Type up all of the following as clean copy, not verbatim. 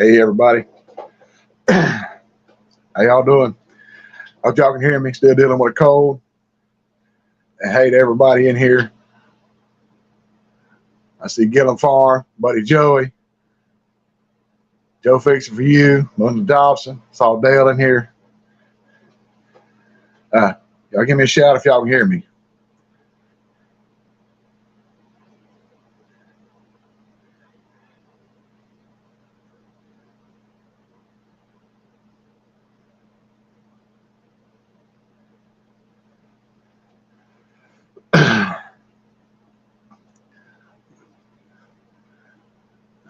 Hey everybody, how y'all doing? Hope y'all can hear me. Still dealing with a cold. And hey to everybody in here. I see Gillum Farm, buddy Joey, Joe Fixing for You, Linda Dobson. Saw Dale in here. Y'all give me a shout if y'all can hear me.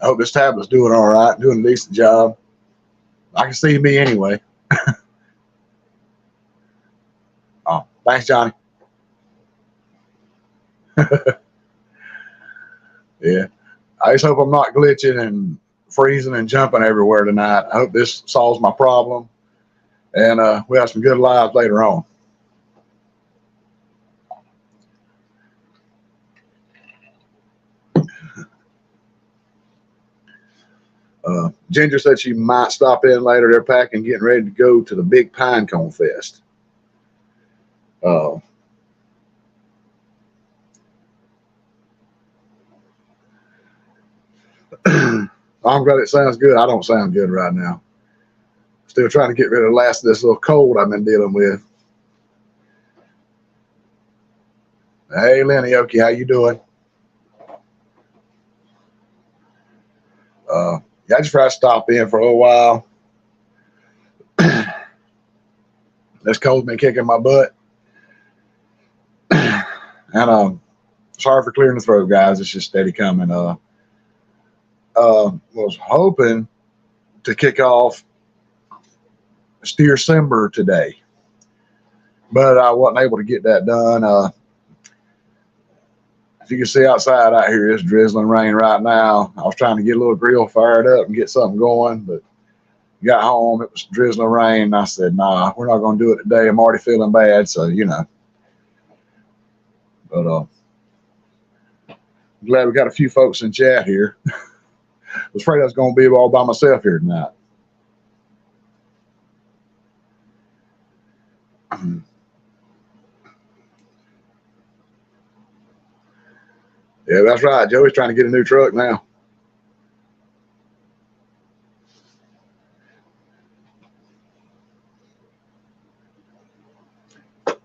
I hope this tablet's doing all right, doing a decent job. I can see me anyway. Oh, thanks, Johnny. Yeah. I just hope I'm not glitching and freezing and jumping everywhere tonight. I hope this solves my problem. And we have some good lives later on. Ginger said she might stop in later. They're packing, getting ready to go to the big Pine Cone Fest. I'm glad it sounds good. I don't sound good right now. Still trying to get rid of the last of this little cold I've been dealing with. Hey, Lenny Oki, how you doing? Yeah, I just tried to stop in for a little while. This cold's been kicking my butt. And sorry for clearing the throat, guys. It's just steady coming. Was hoping to kick off Steer Simber today, but I wasn't able to get that done. If you can see outside out here, it's drizzling rain right now. I was trying to get a little grill fired up and get something going, but got home, it was drizzling rain, and I said, nah, we're not going to do it today. I'm already feeling bad, so, you know. But I'm glad we got a few folks in chat here. I was afraid I was going to be all by myself here tonight. Yeah, that's right. Joey's trying to get a new truck now.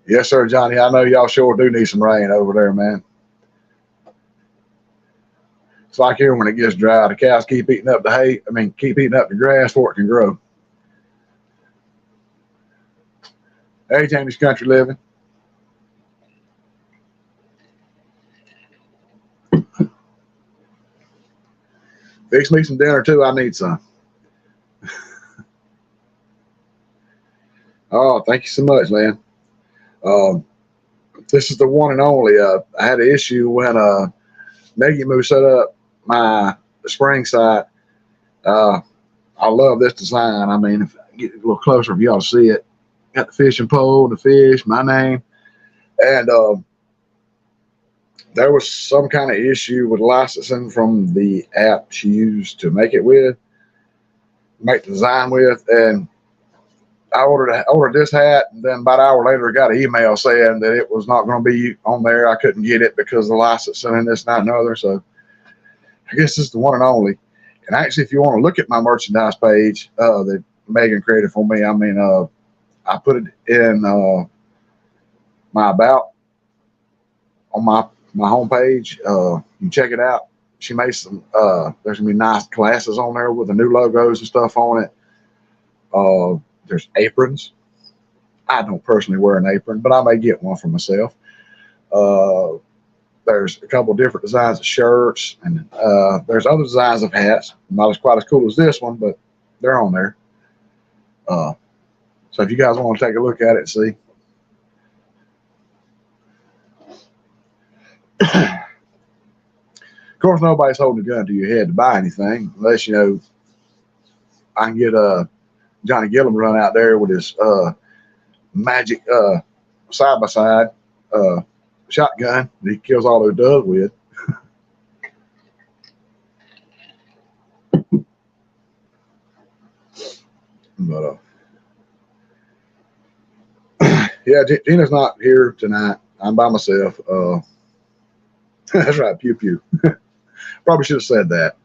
Yes, sir, Johnny. I know y'all sure do need some rain over there, man. It's like here when it gets dry, the cows keep eating up the hay. I mean, keep eating up the grass before it can grow. Hey, Jamie's Country Living. Fix me some dinner too. I need some. Oh, thank you so much, man. This is the one and only. I had an issue when Maggie Moo set up my spring site. I love this design. I mean, if I get a little closer, if y'all see it, got the fishing pole, the fish, my name, and there was some kind of issue with licensing from the app she used to make the design with, and I ordered this hat, and then about an hour later, I got an email saying that it was not going to be on there. I couldn't get it because of the licensing and this, that, and other. So I guess this is the one and only. And actually, if you want to look at my merchandise page that Megan created for me, I mean, I put it in my about on my homepage. You can check it out. She made some. There's gonna be nice glasses on there with the new logos and stuff on it. There's aprons. I don't personally wear an apron, but I may get one for myself. There's a couple different designs of shirts, and there's other designs of hats. Not as quite as cool as this one, but they're on there. So if you guys want to take a look at it and see. Of course, nobody's holding a gun to your head to buy anything, unless, you know, I can get Johnny Gillum run out there with his magic side-by-side shotgun that he kills all those doves with. But yeah, Gina's not here tonight. I'm by myself. That's right, pew pew. Probably should have said that.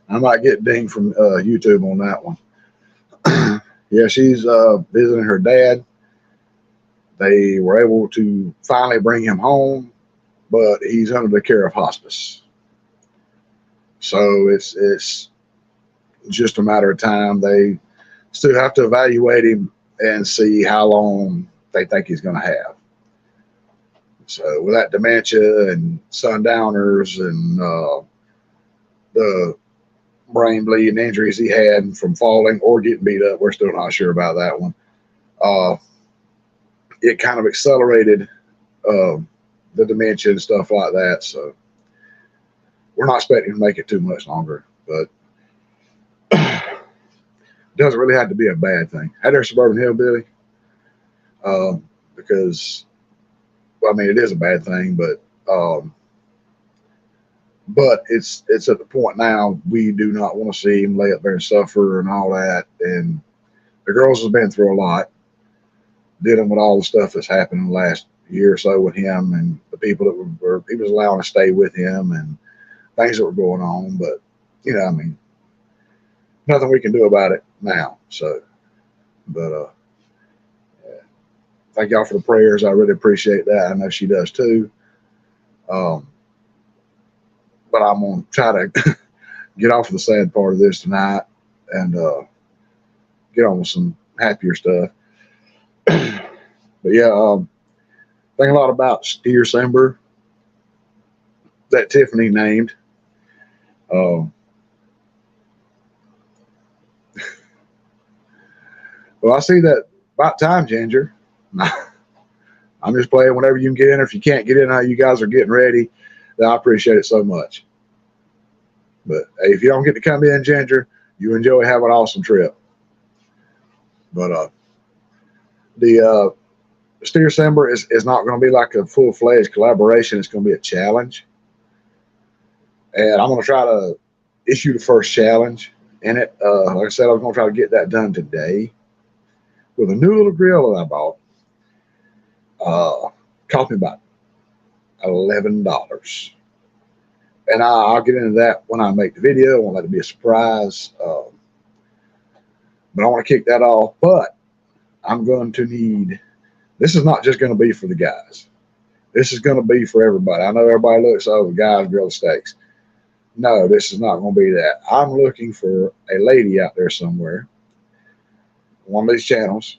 I might get dinged from YouTube on that one. Yeah, she's visiting her dad. They were able to finally bring him home, but he's under the care of hospice. So it's just a matter of time. They still have to evaluate him and see how long they think he's going to have. So with that dementia and sundowners and the brain bleeding injuries he had from falling or getting beat up, we're still not sure about that one. It kind of accelerated the dementia and stuff like that. So we're not expecting to make it too much longer, but it doesn't really have to be a bad thing. Hey there, Suburban Hillbilly. Because, well, I mean, it is a bad thing, but it's at the point now we do not want to see him lay up there and suffer and all that. And the girls have been through a lot, dealing with all the stuff that's happened in the last year or so with him and the people that were he was allowing to stay with him and things that were going on. But I mean, nothing we can do about it now. So, but thank y'all for the prayers. I really appreciate that. I know she does too. But I'm gonna try to get off of the sad part of this tonight and get on with some happier stuff. But yeah, think a lot about Steer Simber that Tiffany named. Well, I see that about time, Ginger. I'm just playing whenever you can get in. If you can't get in, how you guys are getting ready, then I appreciate it so much. But hey, if you don't get to come in, Ginger, you enjoy, have an awesome trip. But the Steer Simber is not going to be like a full-fledged collaboration. It's going to be a challenge. And I'm going to try to issue the first challenge in it. Like I said, I was going to try to get that done today with a new little grill that I bought. Cost me about $11. And I'll get into that when I make the video. I won't let it be a surprise. But I want to kick that off. But I'm going to need, this is not just going to be for the guys. This is going to be for everybody. I know everybody looks, oh, the guys grill steaks. No, this is not going to be that. I'm looking for a lady out there somewhere, one of these channels,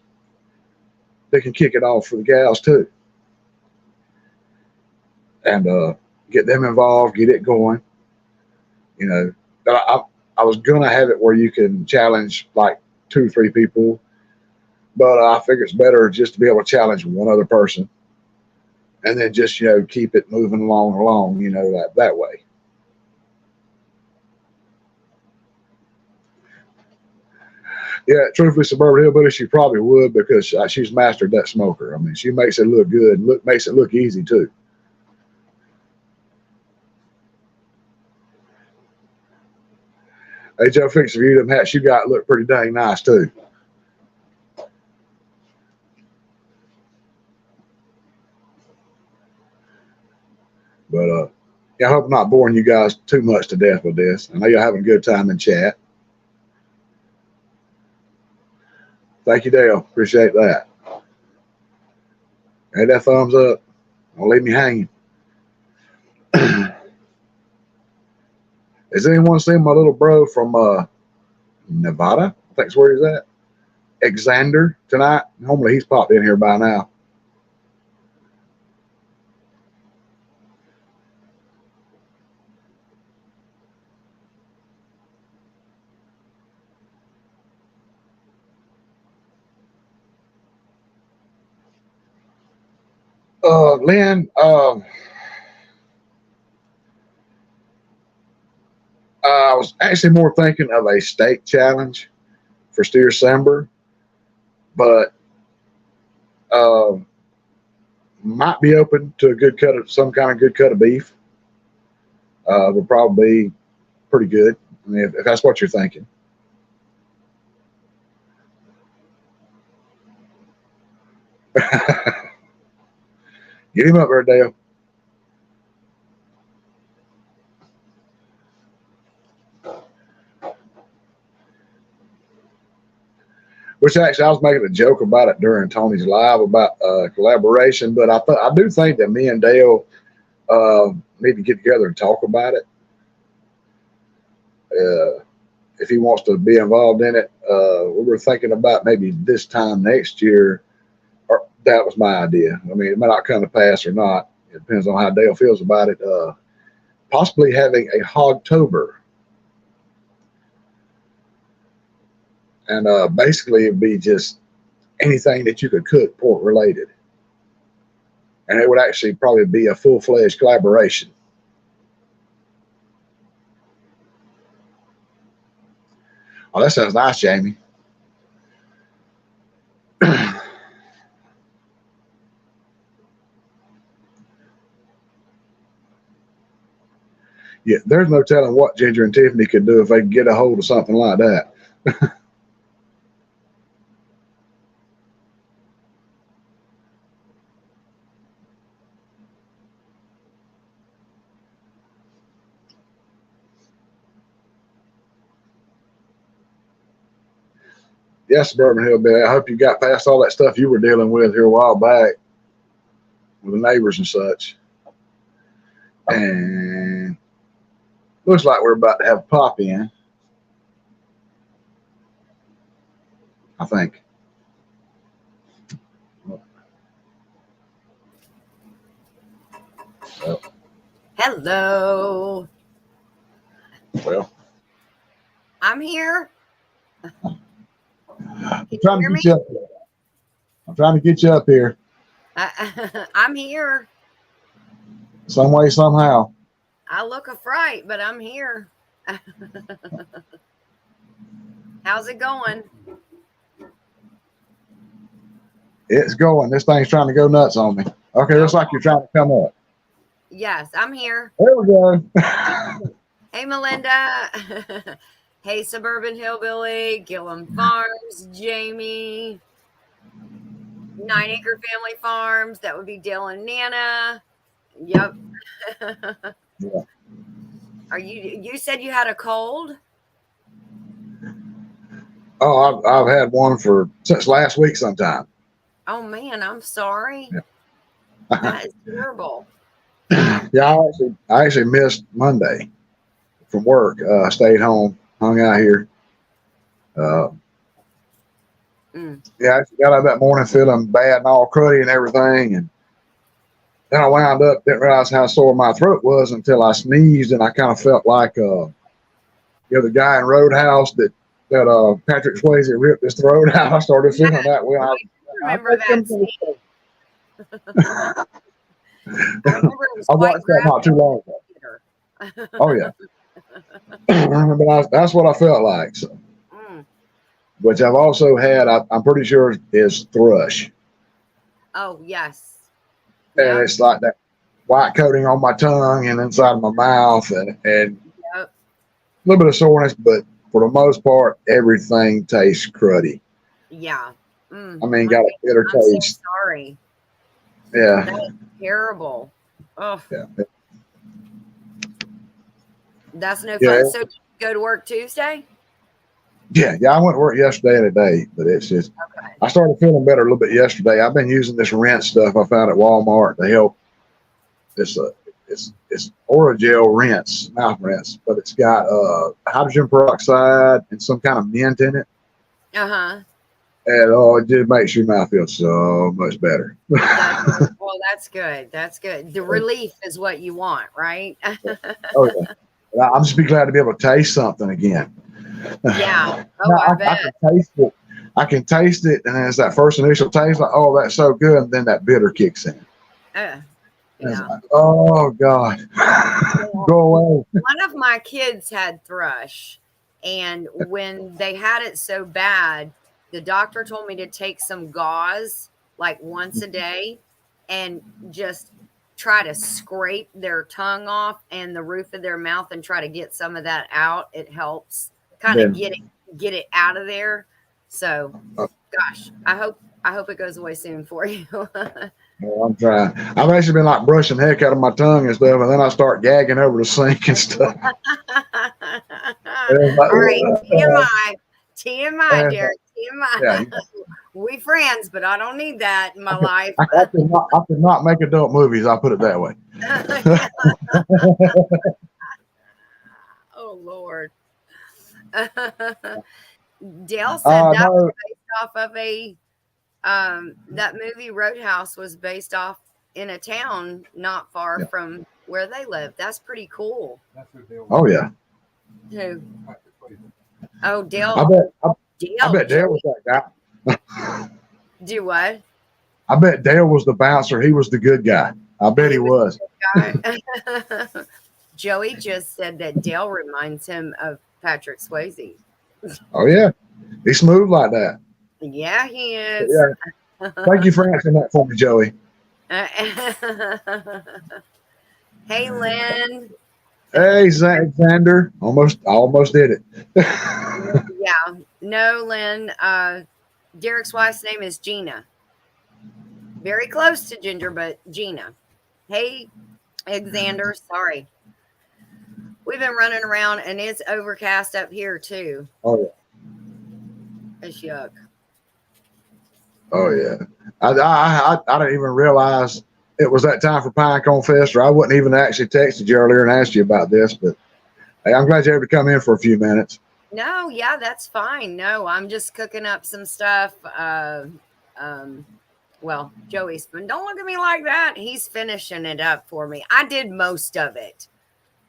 that can kick it off for the gals too. And get them involved, get it going. I was going to have it where you can challenge like 2 or 3 people, but I figure it's better just to be able to challenge one other person and then just, keep it moving along, that way. Yeah, truthfully, Suburban Hillbilly, she probably would because she's mastered that smoker. I mean, she makes it look good and makes it look easy too. Hey, Joe Fix, if you them hats you got look pretty dang nice too. But yeah, I hope I'm not boring you guys too much to death with this. I know you're having a good time in chat. Thank you, Dale. Appreciate that. Hey, that thumbs up. Don't leave me hanging. Has anyone seen my little bro from Nevada? I think's where he's at. Xander tonight. Normally he's popped in here by now. Lynn, I was actually more thinking of a steak challenge for Steer Simber, but might be open to a good cut of some kind of good cut of beef. Would probably be pretty good. I mean, if that's what you're thinking. Get him up there, Dale. Which actually, I was making a joke about it during Tony's live about collaboration, but I do think that me and Dale need to get together and talk about it. If he wants to be involved in it, we were thinking about maybe this time next year. Or that was my idea. I mean, it might not come to pass or not. It depends on how Dale feels about it. Possibly having a Hogtober. And basically, it'd be just anything that you could cook pork related. And it would actually probably be a full-fledged collaboration. Oh, that sounds nice, Jamie. Yeah, there's no telling what Ginger and Tiffany could do if they could get a hold of something like that. Yes, Suburban Hillbilly. I hope you got past all that stuff you were dealing with here a while back with the neighbors and such. And looks like we're about to have a pop in. I think. Well, Hello. Well, I'm here. I'm trying to get you up here. I'm trying to get you up here. I'm here. Some way, somehow. I look a fright, but I'm here. How's it going? It's going. This thing's trying to go nuts on me. Okay, looks like you're trying to come up. Yes, I'm here. There we go. Hey, Melinda. Hey, Suburban Hillbilly, Gillum Farms, Jamie, 9 Acre Family Farms. That would be Dale and Nana. Yep. Yeah. Are you said you had a cold? Oh, I've had one since last week sometime. Oh man, I'm sorry. Yeah. That is terrible. Yeah, I actually missed Monday from work. Stayed home, hung out here. Yeah, I got up that morning feeling bad and all cruddy and everything, and then I wound up, didn't realize how sore my throat was until I sneezed, and I kind of felt like the guy in Roadhouse that Patrick Swayze ripped his throat out. I started feeling that way. I remember that. I watched that not too long ago. Oh yeah, but that's what I felt like. So. Which I've also had, I'm pretty sure, is thrush. Oh yes. And it's like that white coating on my tongue and inside of my mouth, and a little bit of soreness, but for the most part, everything tastes cruddy. Yeah. I mean, got a bitter taste. So sorry. Yeah. That's terrible. Oh. Yeah. That's no fun. So did you go to work Tuesday? Yeah, I went to work yesterday and today, but it's just I started feeling better a little bit yesterday. I've been using this rinse stuff I found at Walmart to help. It's Oragel rinse, mouth rinse, but it's got hydrogen peroxide and some kind of mint in it. And it just makes your mouth feel so much better. Well, that's good. That's good. The relief is what you want, right? Oh yeah. I'm just be glad to be able to taste something again. Yeah. Oh, I bet. I can taste it. I can taste it, and then it's that first initial taste, like, oh, that's so good, and then that bitter kicks in. Yeah. Like, oh God, go away. One of my kids had thrush, and when they had it so bad, the doctor told me to take some gauze like once a day and just try to scrape their tongue off and the roof of their mouth and try to get some of that out. It helps kind of get it out of there. So gosh, I I hope it goes away soon for you. Well, I'm trying. I've actually been like brushing the heck out of my tongue and stuff, and then I start gagging over the sink and stuff. And All right, TMI, TMI, and, Derek, yeah, TMI. We friends, but I don't need that in my life. I could not make adult movies. I'll put it that way. Oh Lord. Dale said that was No, based off of a that movie Roadhouse was based off in a town not far yeah. from where they live. That's pretty cool. Oh yeah. Who? Oh, I Dale. bet. I Dale. bet Dale was that guy. Do what? I bet Dale was the bouncer. He was the good guy. I bet he was. Guy. Joey just said that Dale reminds him of Patrick Swayze. Oh yeah, he's smooth like that. Yeah, he is. Yeah. Thank you for answering that for me, Joey. Hey, Lynn. Hey, Xander. Almost did it. Yeah. No, Lynn. Derek's wife's name is Gina. Very close to Ginger, but Gina. Hey, Xander. Sorry. We've been running around and it's overcast up here too. Oh yeah. It's yuck. Oh yeah. I didn't even realize it was that time for Pinecone Fest, or I wouldn't even actually texted you earlier and asked you about this. But hey, I'm glad you're able to come in for a few minutes. No, yeah, that's fine. No, I'm just cooking up some stuff. Well, Joey's, don't look at me like that. He's finishing it up for me. I did most of it.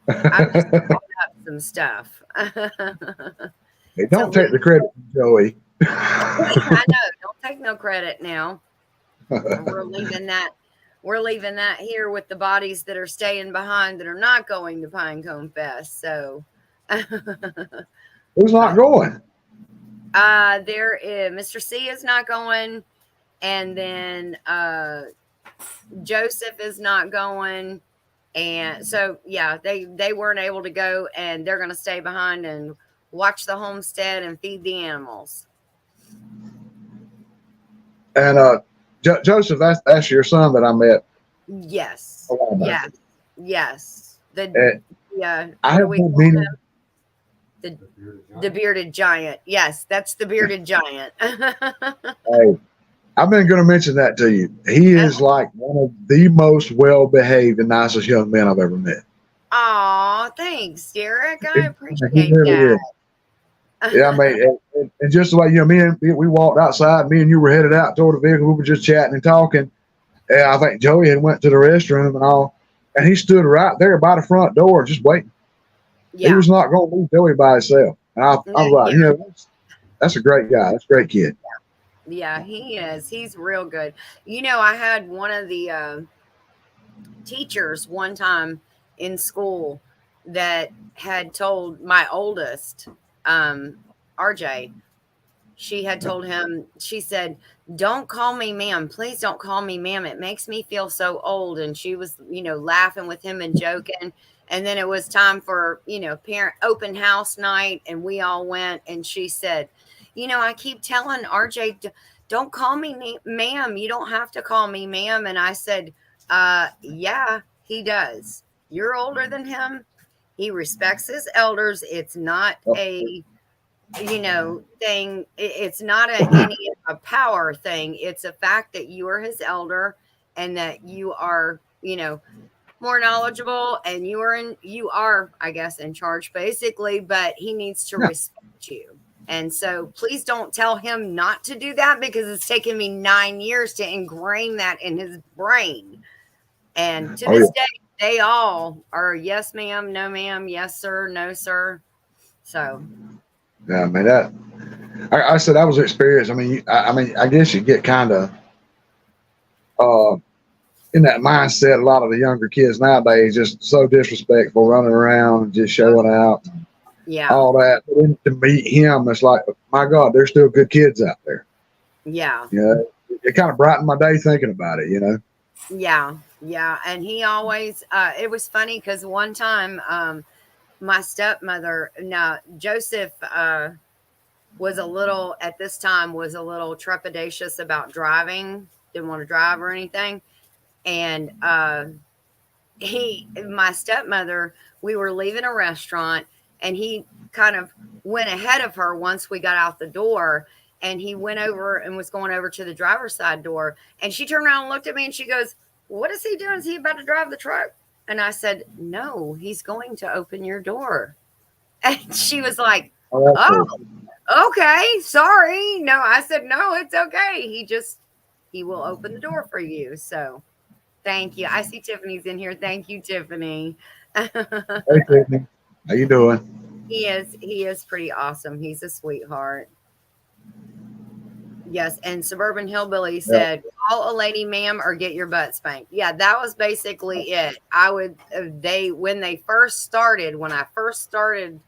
I'm just cooking up some stuff. Hey, don't take the credit, Joey. I know. Don't take no credit now. We're leaving that here with the bodies that are staying behind that are not going to Pinecone Fest. So Who's not going? There is Mr. C is not going, and then Joseph is not going, and so yeah, they weren't able to go, and they're going to stay behind and watch the homestead and feed the animals. And Joseph, that's your son that I met. Yes, yes, yes. I have been meaning. The bearded giant. Yes, that's the bearded giant. Hey, I've been going to mention that to you. He is like one of the most well-behaved and nicest young men I've ever met. Aw, thanks, Derek. I appreciate really that. Yeah, I mean, and just the way, we walked outside, me and you were headed out toward the vehicle. We were just chatting and talking. And I think Joey had went to the restroom and all, and he stood right there by the front door just waiting. Yeah. He was not going to leave Joey by himself. And I was like, that's a great guy. That's a great kid. Yeah, he is. He's real good. I had one of the teachers one time in school that had told my oldest, RJ, she had told him, she said, don't call me ma'am. Please don't call me ma'am. It makes me feel so old. And she was, laughing with him and joking. And then it was time for, parent open house night. And we all went. And she said, I keep telling RJ, don't call me ma'am. You don't have to call me ma'am. And I said, yeah, he does. You're older than him. He respects his elders. It's not a, thing. It's not a power thing. It's a fact that you are his elder and that you are, more knowledgeable and you are, I guess, in charge basically, but he needs to respect you. And so please don't tell him not to do that, because it's taken me 9 years to ingrain that in his brain. And to this day, they all are yes, ma'am, no, ma'am, yes, sir, no, sir. So. Yeah, I mean, I said that was experience. I mean, I guess you get kind of in that mindset. A lot of the younger kids nowadays just so disrespectful, running around and just showing out. Yeah. All that. But then to meet him, it's like, my God, there's still good kids out there. Yeah. It kind of brightened my day thinking about it, Yeah. Yeah. And he always, it was funny because one time, my stepmother, now Joseph, was a little at this time was a little trepidatious about driving, didn't want to drive or anything. And my stepmother, we were leaving a restaurant, and he kind of went ahead of her once we got out the door, and he went over and was going over to the driver's side door, and she turned around and looked at me and she goes, "What is he doing? Is he about to drive the truck?" And I said, "No, he's going to open your door." And she was like, Oh, that's "Oh, cool. okay, sorry." No, I said, "No, it's okay. He will open the door for you." So thank you. I see Tiffany's in here. Thank you, Tiffany. Hey, Tiffany. How you doing? He is pretty awesome. He's a sweetheart. Yes, and Suburban Hillbilly Yeah. said, "Call a lady, ma'am, or get your butt spanked." Yeah, that was basically it. I would when I first started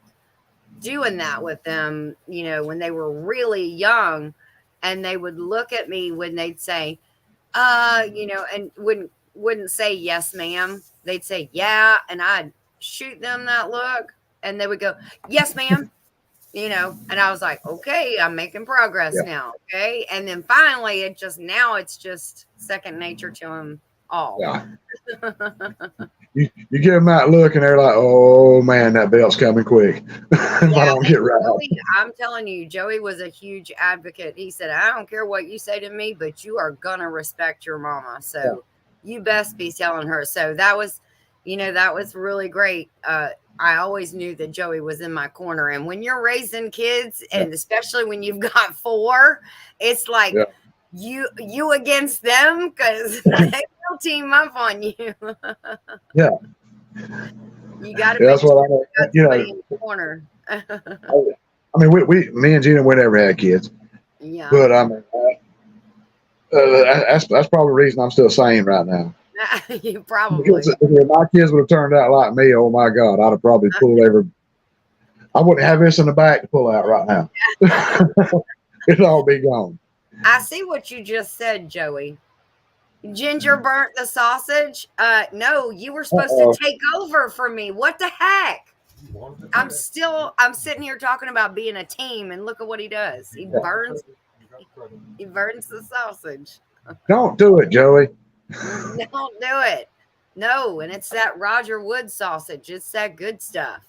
doing that with them, when they were really young, and they would look at me when they'd say, and wouldn't say yes, ma'am. They'd say yeah, and I'd shoot them that look, and they would go, "Yes, ma'am." And I was like, "Okay, I'm making progress Yeah. now." Okay. And then finally it's just second nature to them all. Yeah. You give them that look, and they're like, "Oh man, that bell's coming quick." If I don't get right. I'm telling you, Joey was a huge advocate. He said, "I don't care what you say to me, but you are gonna respect your mama. So you best be telling her." So that was really great. I always knew that Joey was in my corner. And when you're raising kids, and especially when you've got 4, it's like you against them, because they will team up on you. Yeah. You got to Yeah, make that's what sure I you mean. got somebody in the corner. I mean, me and Gina, we never had kids, Yeah. but I mean, that's probably the reason I'm still sane right now. You probably. Because if my kids would have turned out like me, oh my God, I'd have probably pulled every. I wouldn't have this in the back to pull out right now. It'd all be gone. I see what you just said, Joey. Ginger burnt the sausage. No, you were supposed to take over for me. What the heck? I'm sitting here talking about being a team, and look at what he does. He burns the sausage. Don't do it, Joey. Don't do it. No, and it's that Roger Wood sausage. It's that good stuff.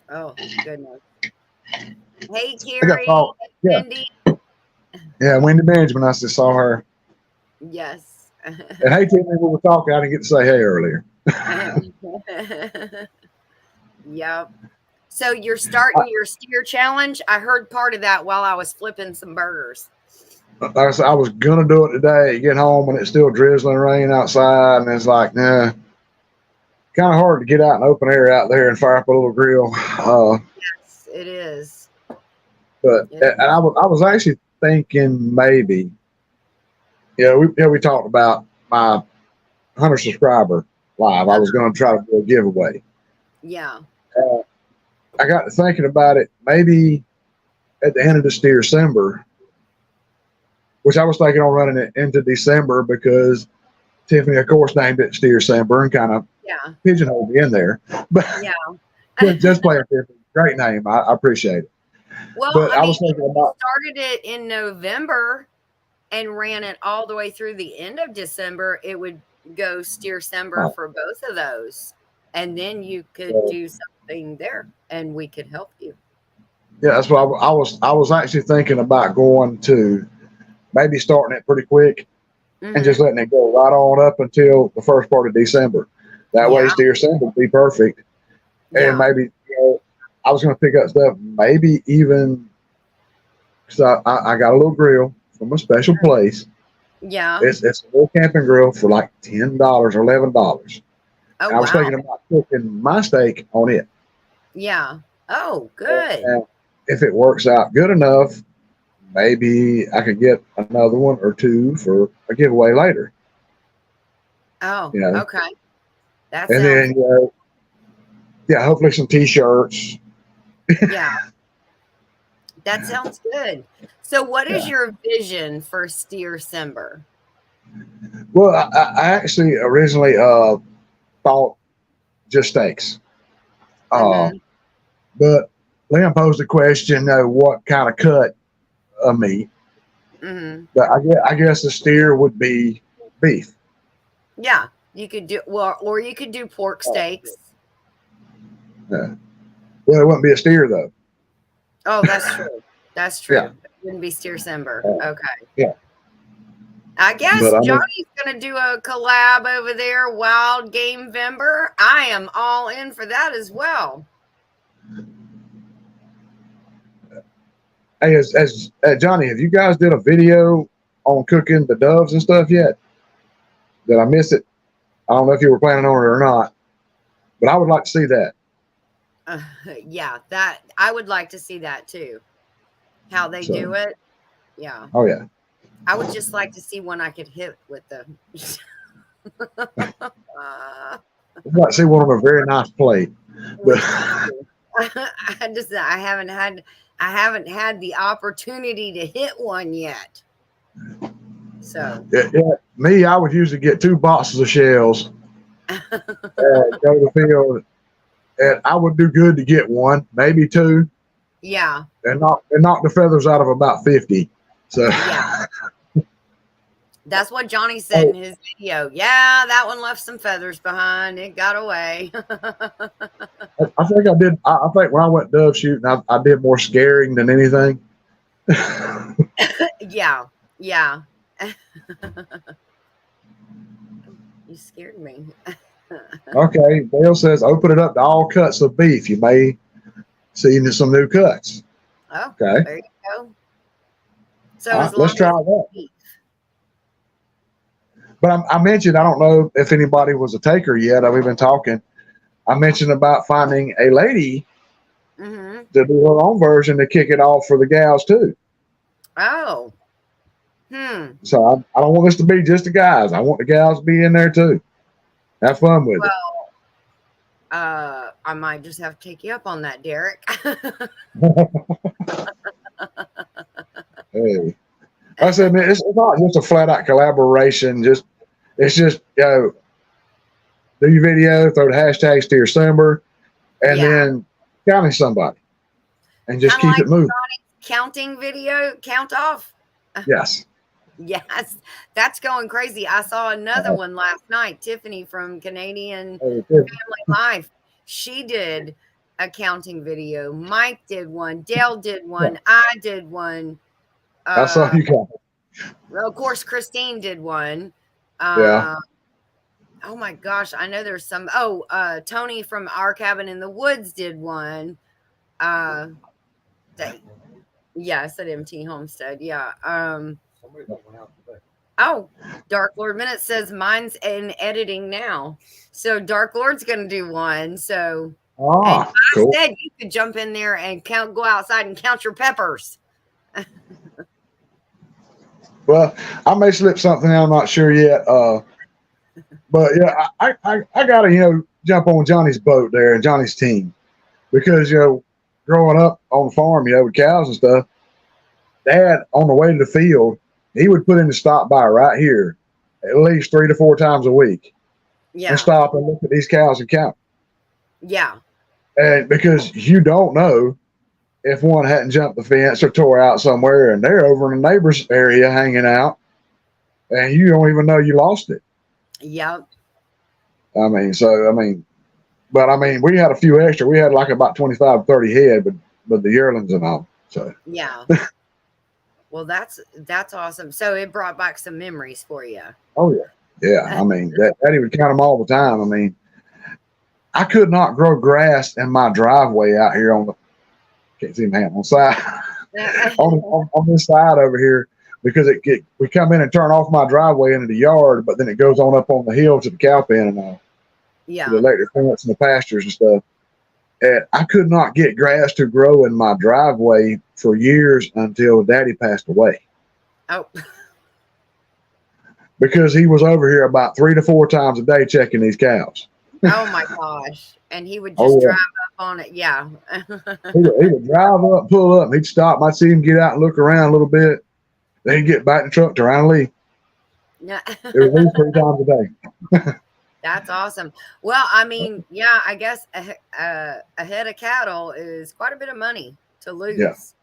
Oh, goodness. Hey, Carrie. Wendy. Yeah, Wendy Benjamin. I just saw her. Yes. And hey, Tiffany, we were talking. I didn't get to say hey earlier. Yep. So you're starting your steer challenge. I heard part of that while I was flipping some burgers. I was gonna do it today. Get home and it's still drizzling rain outside, and it's like, nah, kind of hard to get out in open air out there and fire up a little grill. Yes, it is. But and I was actually thinking maybe, we talked about my 100 subscriber live. I was going to try to do a giveaway. Yeah. I got to thinking about it. Maybe at the end of this December, which I was thinking on running it into December because Tiffany, of course, named it December and kind of pigeonholed me in there. But just playing Tiffany, great name. I appreciate it. Well, but I was thinking about started it in November and ran it all the way through the end of December. It would go December for both of those, and then you could do something there, and we could help you. Yeah, that's what I was actually thinking about going to maybe starting it pretty quick and just letting it go right on up until the first part of December. That way, December would be perfect, and maybe I was going to pick up stuff, maybe even because I got a little grill from a special place. Yeah, it's a little camping grill for like $10 or $11. Oh, I was thinking about cooking my steak on it. Yeah. Oh, good. And if it works out good enough, maybe I could get another one or two for a giveaway later. Oh, okay. That's then hopefully some T-shirts. Yeah. That sounds good. So what is your vision for December? Well, I actually originally thought just steaks. But Lynn posed a question, what kind of cut of meat? Mm-hmm. But I guess the steer would be beef. Yeah, you could do or you could do pork steaks. Well, it wouldn't be a steer though. Oh, that's true. That's true. Yeah. It wouldn't be steer-simber. Uh, Okay. yeah. I guess But I mean, Johnny's gonna do a collab over there, Wild Game Vember. I am all in for that as well. hey, as Johnny, have you guys did a video on cooking the doves and stuff yet? Did I miss it? I don't know if you were planning on it or not, but I would like to see that. Yeah, that I would like to see that too. How they do it. Yeah. Oh yeah. I would just like to see one I could hit with the. I'd like to see one on a very nice plate. But I haven't had the opportunity to hit one yet. So me, I would usually get 2 boxes of shells, go to the field, and I would do good to get 1, maybe 2. Yeah. And knock the feathers out of about 50. So yeah. That's what Johnny said in his video. Yeah, that one left some feathers behind. It got away. I think I did. I think when I went dove shooting, I did more scaring than anything. Yeah. Yeah. You scared me. Okay. Dale says, open it up to all cuts of beef. You may see some new cuts. Oh, okay. There you go. So let's try that. But I mentioned, I don't know if anybody was a taker yet. We've been talking. I mentioned about finding a lady to do her own version to kick it off for the gals too. Oh. So I don't want this to be just the guys. I want the gals to be in there too. Have fun with it. I might just have to take you up on that, Derek. Hey, I said, man, it's not just a flat out collaboration. It's just do your video, throw the hashtag steer-simber, and then counting somebody, and just keep it moving. Counting video, count off. Yes. Yes, that's going crazy. I saw another one last night. Tiffany from Canadian Family Life. She did a counting video. Mike did one. Dale did one. I did one. I saw you guys. Well, of course, Christine did one. Yeah. Oh my gosh, I know there's some. Tony from Our Cabin in the Woods did one. I said MT Homestead. Yeah. Oh, Dark Lord Minute says mine's in editing now. So Dark Lord's gonna do one. So I said you could jump in there and go outside and count your peppers. Well, I may slip something out, I'm not sure yet. But yeah, I gotta, jump on Johnny's boat there and Johnny's team. Because, growing up on the farm, with cows and stuff, Dad, on the way to the field, he would put in the stop by right here at least 3 to 4 times a week. Yeah. And stop and look at these cows and count. Yeah. And because you don't know if one hadn't jumped the fence or tore out somewhere and they're over in the neighbor's area hanging out and you don't even know you lost it. Yep. But we had a few extra. We had like about 25, 30 head, but the yearlings and all. So yeah. Well, that's awesome. So it brought back some memories for you. Oh yeah. Yeah. Daddy would count them all the time. I could not grow grass in my driveway out here can't see my hand on the side on this side over here because we come in and turn off my driveway into the yard, but then it goes on up on the hill to the cow pen and all. Yeah. The electric fence and the pastures and stuff. And I could not get grass to grow in my driveway for years until Daddy passed away. Oh. Because he was over here about 3 to 4 times a day checking these cows. Oh my gosh. And he would just drive up on it. Yeah. he would drive up, pull up, and he'd stop. I'd see him get out and look around a little bit. Then he'd get back in the truck to around and leave. Yeah. It was at least 3 times a day. That's awesome. Well, I mean, yeah, I guess a head of cattle is quite a bit of money to Yeah, lose.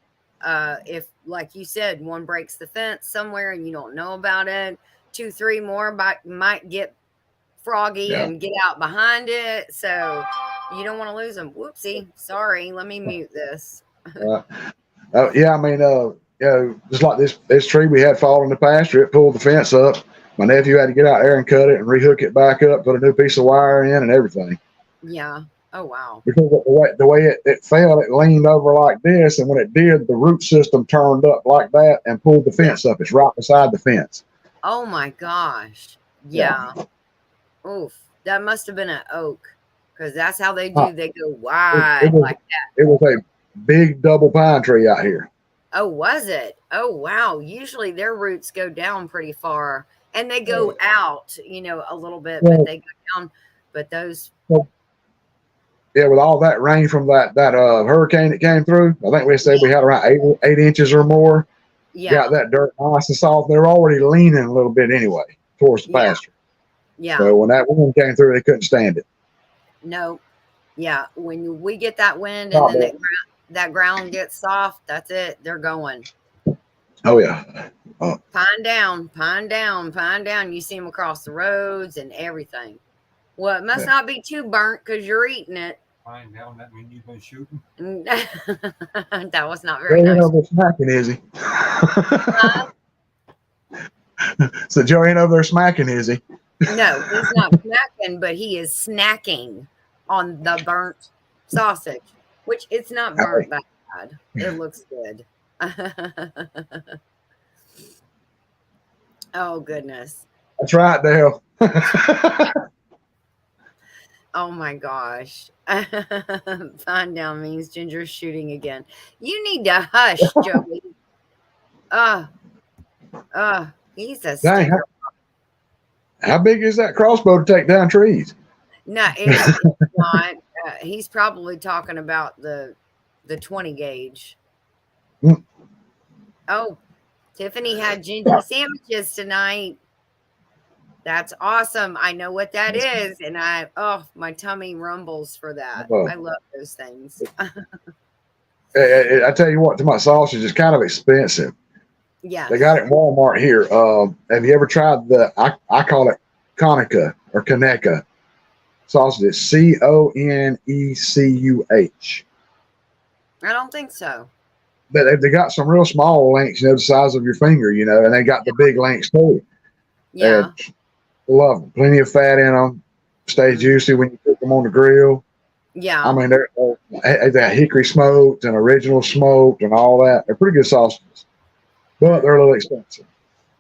If, like you said, one breaks the fence somewhere and you don't know about it, two, three more might get froggy yeah. and get out behind it. So you don't want to lose them. Whoopsie. Sorry. Let me mute this. Uh, yeah, I mean, just like this tree we had fall in the pasture, it pulled the fence up. My nephew had to get out there and cut it and rehook it back up, put a new piece of wire in and everything. Yeah. Oh, wow. Because the way it fell, it leaned over like this, and when it did, the root system turned up like that and pulled the Yeah. fence up. It's right beside the fence. Oh, my gosh. Yeah. Yeah. Oof. That must have been an oak because that's how they Uh, do. They go it, wide it was like that. it was a big double pine tree out here. Oh, was it? Oh, wow. Usually their roots go down pretty far and they go out, a little bit, but Well, they go down. But those, well, yeah, with all that rain from that hurricane that came through, I think we said we had around 8 inches or more. Got yeah, that dirt nice and soft. They're already leaning a little bit anyway towards the yeah, pasture. yeah. So when that wind came through, they couldn't stand it. No, yeah. When we get that wind and Top then it. that ground gets soft, that's it. They're going. Oh yeah. Pine down, pine down, pine down. You see them across the roads and everything. Well, it must Yeah. not be too burnt because you're eating it. Fine down, that mean you've been shooting? That was not Joe very ain't nice. over there smacking, is he? So Joe ain't over there smacking, is he? No, he's not smacking, but he is snacking on the burnt sausage, which it's not burnt that bad. It looks good. Oh, goodness. That's right, Dale. Oh, my gosh. Fine down means Ginger's shooting again. You need to hush, Joey. He's a Dang, stinker. how big is that crossbow to take down trees? No, it's not. He's probably talking about the 20 gauge. Mm. Oh, Tiffany had ginger sandwiches tonight. That's awesome. I know what that is. And my tummy rumbles for that. I love those things. I tell you what, my sausage is kind of expensive. Yeah. They got it in Walmart here. Have you ever tried I call it Conica or Coneca sausage? It's Conecuh. I don't think so. They got some real small links, the size of your finger, and they got the big links too. Yeah. Love them. Plenty of fat in them. Stay juicy when you cook them on the grill. Yeah. I mean, they're hickory smoked and original smoked and all that. They're pretty good sausages, but they're a little expensive.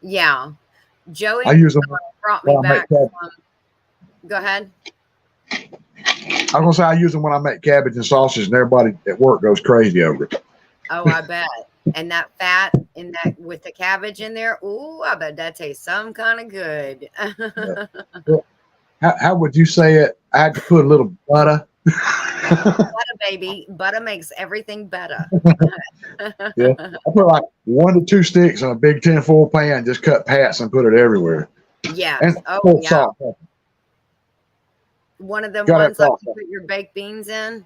Yeah. Joey I use them brought me back some. Go ahead. I'm gonna say I use them when I make cabbage and sausage, and everybody at work goes crazy over it. Oh, I bet. And that fat in that with the cabbage in there, ooh, I bet that tastes some kind of good. How would you say it? I had to put a little butter. Butter, baby. Butter makes everything better. Yeah, I put like 1 to 2 sticks in a big tinfoil pan, just cut pats and put it everywhere. Yeah. And Oh, yeah. salt. One of them Got ones that like salt. you put your baked beans in.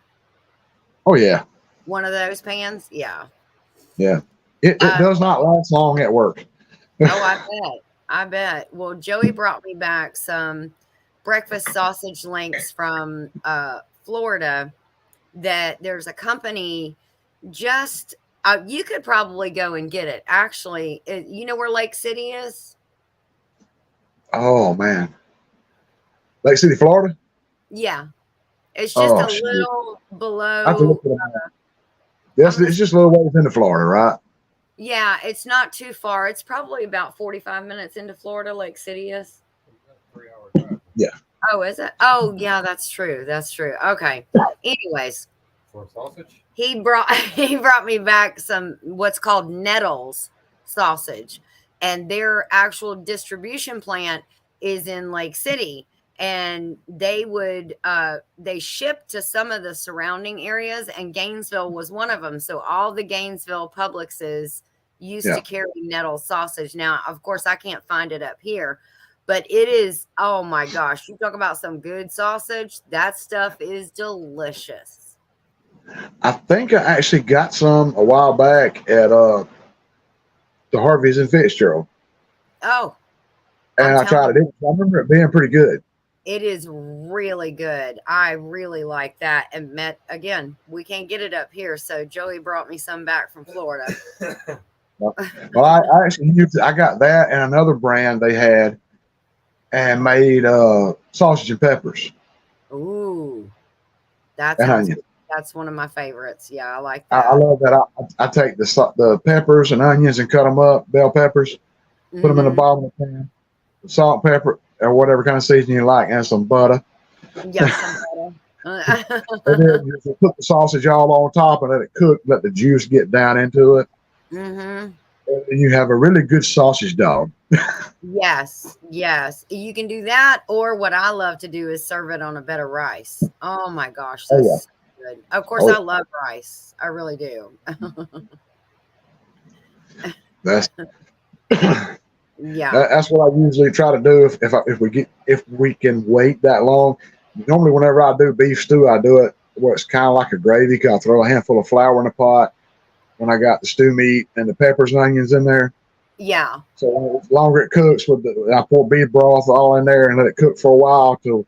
Oh yeah, One of those pans. Yeah. yeah. It does not last long at work. Oh, I bet. I bet. Well, Joey brought me back some breakfast sausage links from Florida that there's a company just you could probably go and get it. Actually, you know where Lake City is? Oh man, Lake City, Florida. Yeah. It's just Oh, a shoot. little I have to look below. at them. Yes, it's just a little ways into Florida, right? Yeah, it's not too far. It's probably about 45 minutes into Florida, Lake City is. 3-hour drive. Yeah. Oh, is it? Oh, yeah, that's true. That's true. Okay. Anyways, For sausage? he brought me back some what's called Nettles sausage, and their actual distribution plant is in Lake City. And they ship to some of the surrounding areas, and Gainesville was one of them. So all the Gainesville Publixes used to carry Nettles sausage. Now, of course, I can't find it up here, But it is, oh my gosh, you talk about some good sausage. That stuff is delicious. I think I actually got some a while back at the Harvey's in Fitzgerald, Oh, I'm and I telling tried it. I remember it being pretty good. it is really good. I really like that. And met again, we can't get it up here. So Joey brought me some back from Florida. Well, I actually used I got that and another brand they had and made sausage and peppers Ooh, that and sounds onion. good. That's one of my favorites. Yeah, I like I that. love that. I take the peppers and onions and cut them up, bell peppers, put them in the Mhm. bottom of the pan, salt, pepper, or whatever kind of seasoning you like, and some butter. Yeah, some butter. And then you put the sausage all on top and let it cook, let the juice get down into it. Mm-hmm. And you have a really good sausage dog. Yes, yes. You can do that, or what I love to do is serve it on a bed of rice. Oh my gosh, Oh, that's yeah. so good. Of course, Oh, I love rice. I really do. that's Yeah. that's what I usually try to do if we can wait that long. Normally, whenever I do beef stew, I do it where it's kind of like a gravy. Cause I throw a handful of flour in the pot when I got the stew meat and the peppers and onions in there. Yeah. So the longer it cooks, I pour beef broth all in there and let it cook for a while. Till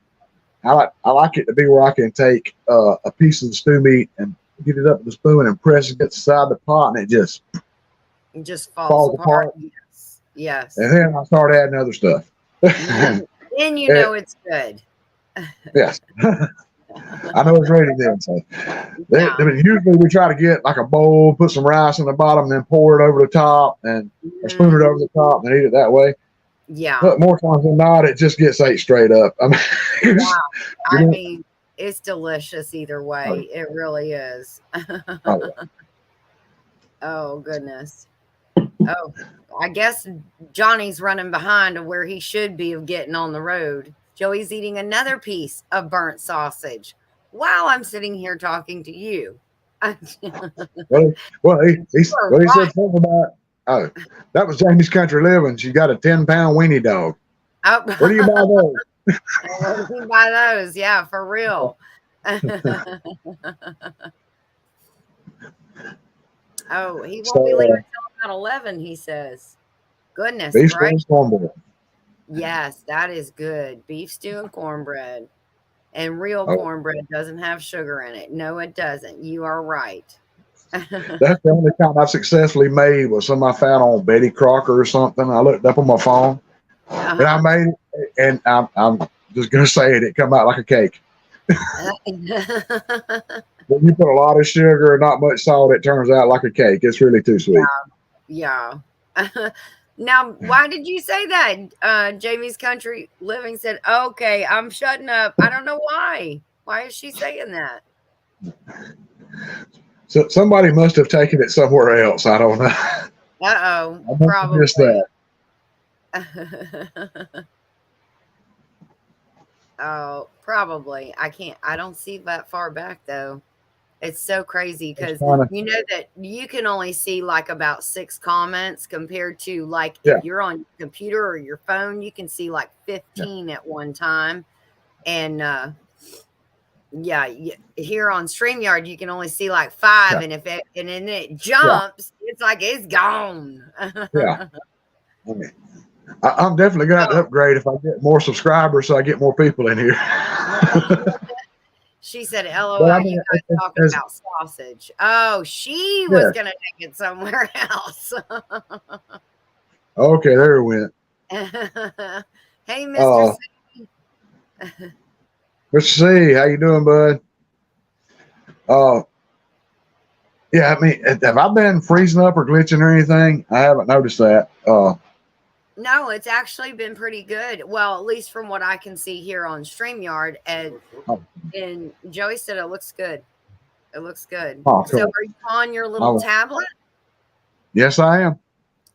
I like it to be where I can take a piece of the stew meat and get it up with a spoon and press it inside the pot, and it just It just falls falls apart. apart. Yes. Yes. And then I start adding other stuff. Then you know it's good. Yes. I know it's ready then. So Yeah. usually we try to get like a bowl, put some rice in the bottom, and then pour it over the top and or spoon it over the top and eat it that way. Yeah. But more times than not, it just gets ate straight up. I mean, Yeah. I know, mean, it's delicious either way. It really is. oh, Oh, goodness. Oh, I guess Johnny's running behind of where he should be of getting on the road. Joey's eating another piece of burnt sausage while I'm sitting here talking to you. well, he You're said right. something about, oh, that was Jamie's Country Living. She got a 10-pound weenie dog. Oh, Where do you buy those? where did he buy those? Yeah, for real. Oh, he won't be So, leaving until about 11, he says. Goodness beef stew gracious. and cornbread. Yes, that is good. Beef stew and cornbread. And real Oh, cornbread doesn't have sugar in it. No, it doesn't. You are right. that's the only kind I've successfully made was some I found on Betty Crocker or something. I looked up on my phone and I Uh-huh. made it, and I'm just gonna say it. It come out like a cake. When you put a lot of sugar and not much salt, it turns out like a cake. It's really too sweet. Yeah. Now, why did you say that? Jamie's Country Living said, okay, I'm shutting up. I don't know why. Why is she saying that? So somebody must have taken it somewhere else. I don't know. Uh-oh. I must have Probably. missed that. Oh, probably. I don't see that far back though. It's so crazy It's because kind of you know that you can only see like about 6 comments compared to like yeah, if you're on your computer or your phone, you can see like yeah, 15 at one time. And yeah, here on StreamYard, you can only see like 5, yeah, and and then it yeah, jumps, it's like it's gone. yeah. I mean, I'm definitely gonna have to Oh, upgrade if I get more subscribers, so I get more people in here. she said, But I "LOL, you mean, guys talking as about sausage." Oh, she was yeah. gonna take it somewhere else. Okay, there it went. Hey, Mr. Uh, C. let's see. How you doing, bud? Uh, yeah. I mean, have I been freezing up or glitching or anything? I haven't noticed that. No, it's actually been pretty good. Well, at least from what I can see here on StreamYard. Oh, And Joey said it looks good. It looks good. oh, So cool. are you on your little Oh, tablet? yes, I am.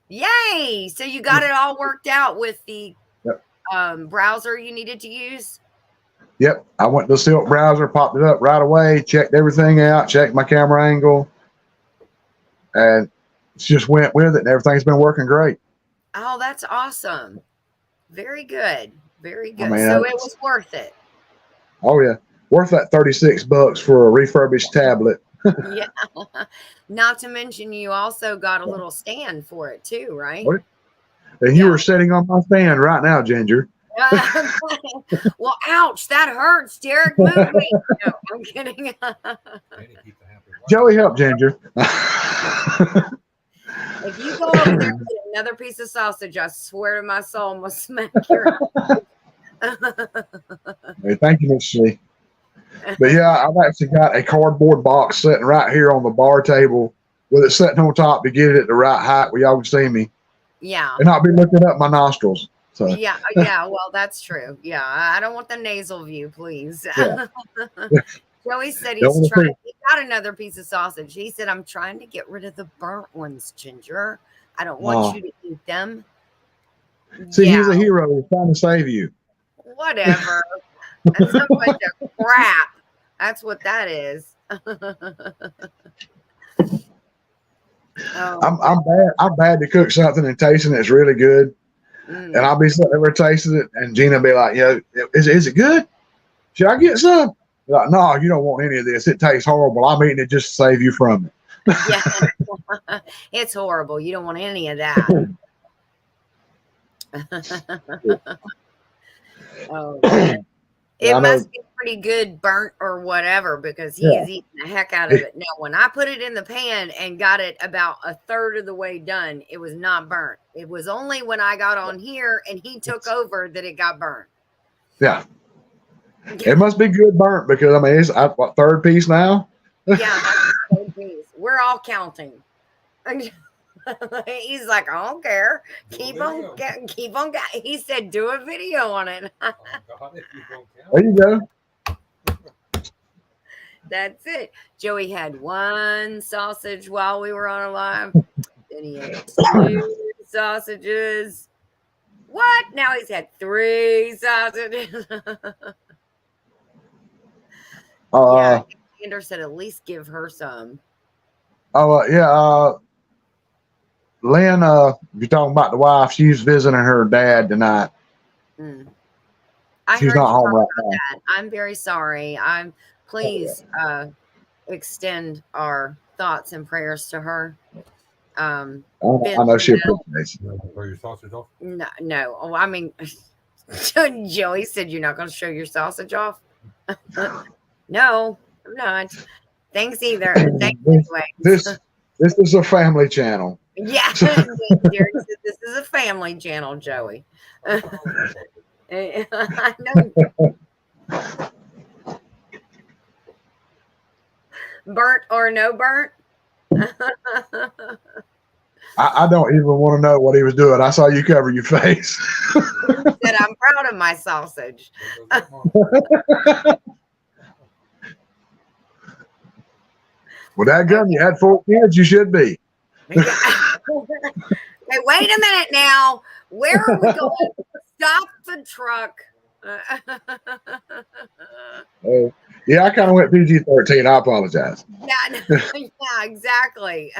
Yay! So you got it all worked out with the Yep. browser you needed to use? Yep. I went to the Silk browser, popped it up right away, checked everything out, checked my camera angle, and just went with it. And everything's been working great. Oh, that's awesome. Very good. Very I good. mean, So it that's, was worth it. oh yeah, worth that $36 for a refurbished tablet. Yeah. Not to mention you also got a little stand for it too, right? And you Yeah. were sitting on my stand right now, Ginger. Well, ouch, that hurts. Derek, move me. No, I'm kidding. Many people have to watch Joey, help Ginger. If you go over there and get another piece of sausage, I swear to my soul, I'm going to smack your Hey, thank you, Miss C. But yeah, I've actually got a cardboard box sitting right here on the bar table with it sitting on top to get it at the right height where y'all can see me Yeah. and not be looking up my nostrils. So Yeah. Yeah. Well, that's true. Yeah. I don't want the nasal view, please. yeah, Joey said don't want to he got another piece of sausage. He said, I'm trying to get rid of the burnt ones, Ginger. I don't want you to eat them. see, Yeah. he's a hero. He's trying to save you. Whatever. That's a bunch of crap. That's what that is. Oh, I'm bad. I'm bad to cook something and tasting it's really good, and mm. I'll be sitting there tasting it, and Gina be like, "Yeah, is it good? Should I get some?" Like, no, you don't want any of this. It tastes horrible. I'm eating it just to save you from it. Yeah. It's horrible. You don't want any of that. Oh man. Yeah, It I know. must be pretty good burnt or whatever because he Yeah, is eating the heck out of it. Now, when I put it in the pan and got it about a third of the way done, it was not burnt. It was only when I got on here and he took over that it got burnt. yeah. It must be good burnt because I mean it's what, third piece now. Yeah, that's the third piece. We're all counting. He's like, I don't care. Keep on. He said, do a video on it. Oh, God, if you don't count. There you go. That's it. Joey had one sausage while we were on a live. Then he had two sausages. What? Now he's had three sausages. Yeah. Sandra said at least give her some. Oh yeah. Lynn, you're talking about the wife. She's visiting her dad tonight. Mm. I She's heard not you home talk right about now. that. I'm very sorry. Please extend our thoughts and prayers to her. I know she appreciates it. You want to throw your sausage off? No. Oh, I mean, Joey said you're not going to show your sausage off. No, I'm not. Thanks either. Thanks anyway. This is a family channel. Yeah, Derek said this is a family channel, Joey. I know. Burnt or no burnt? I don't even want to know what he was doing. I saw you cover your face. Said I'm proud of my sausage. Well, that gun, you had 4 kids. You should be. Yeah. Hey, wait a minute now. Where are we going? Stop the truck. Yeah, I kind of went PG-13. I apologize. Yeah, yeah, exactly.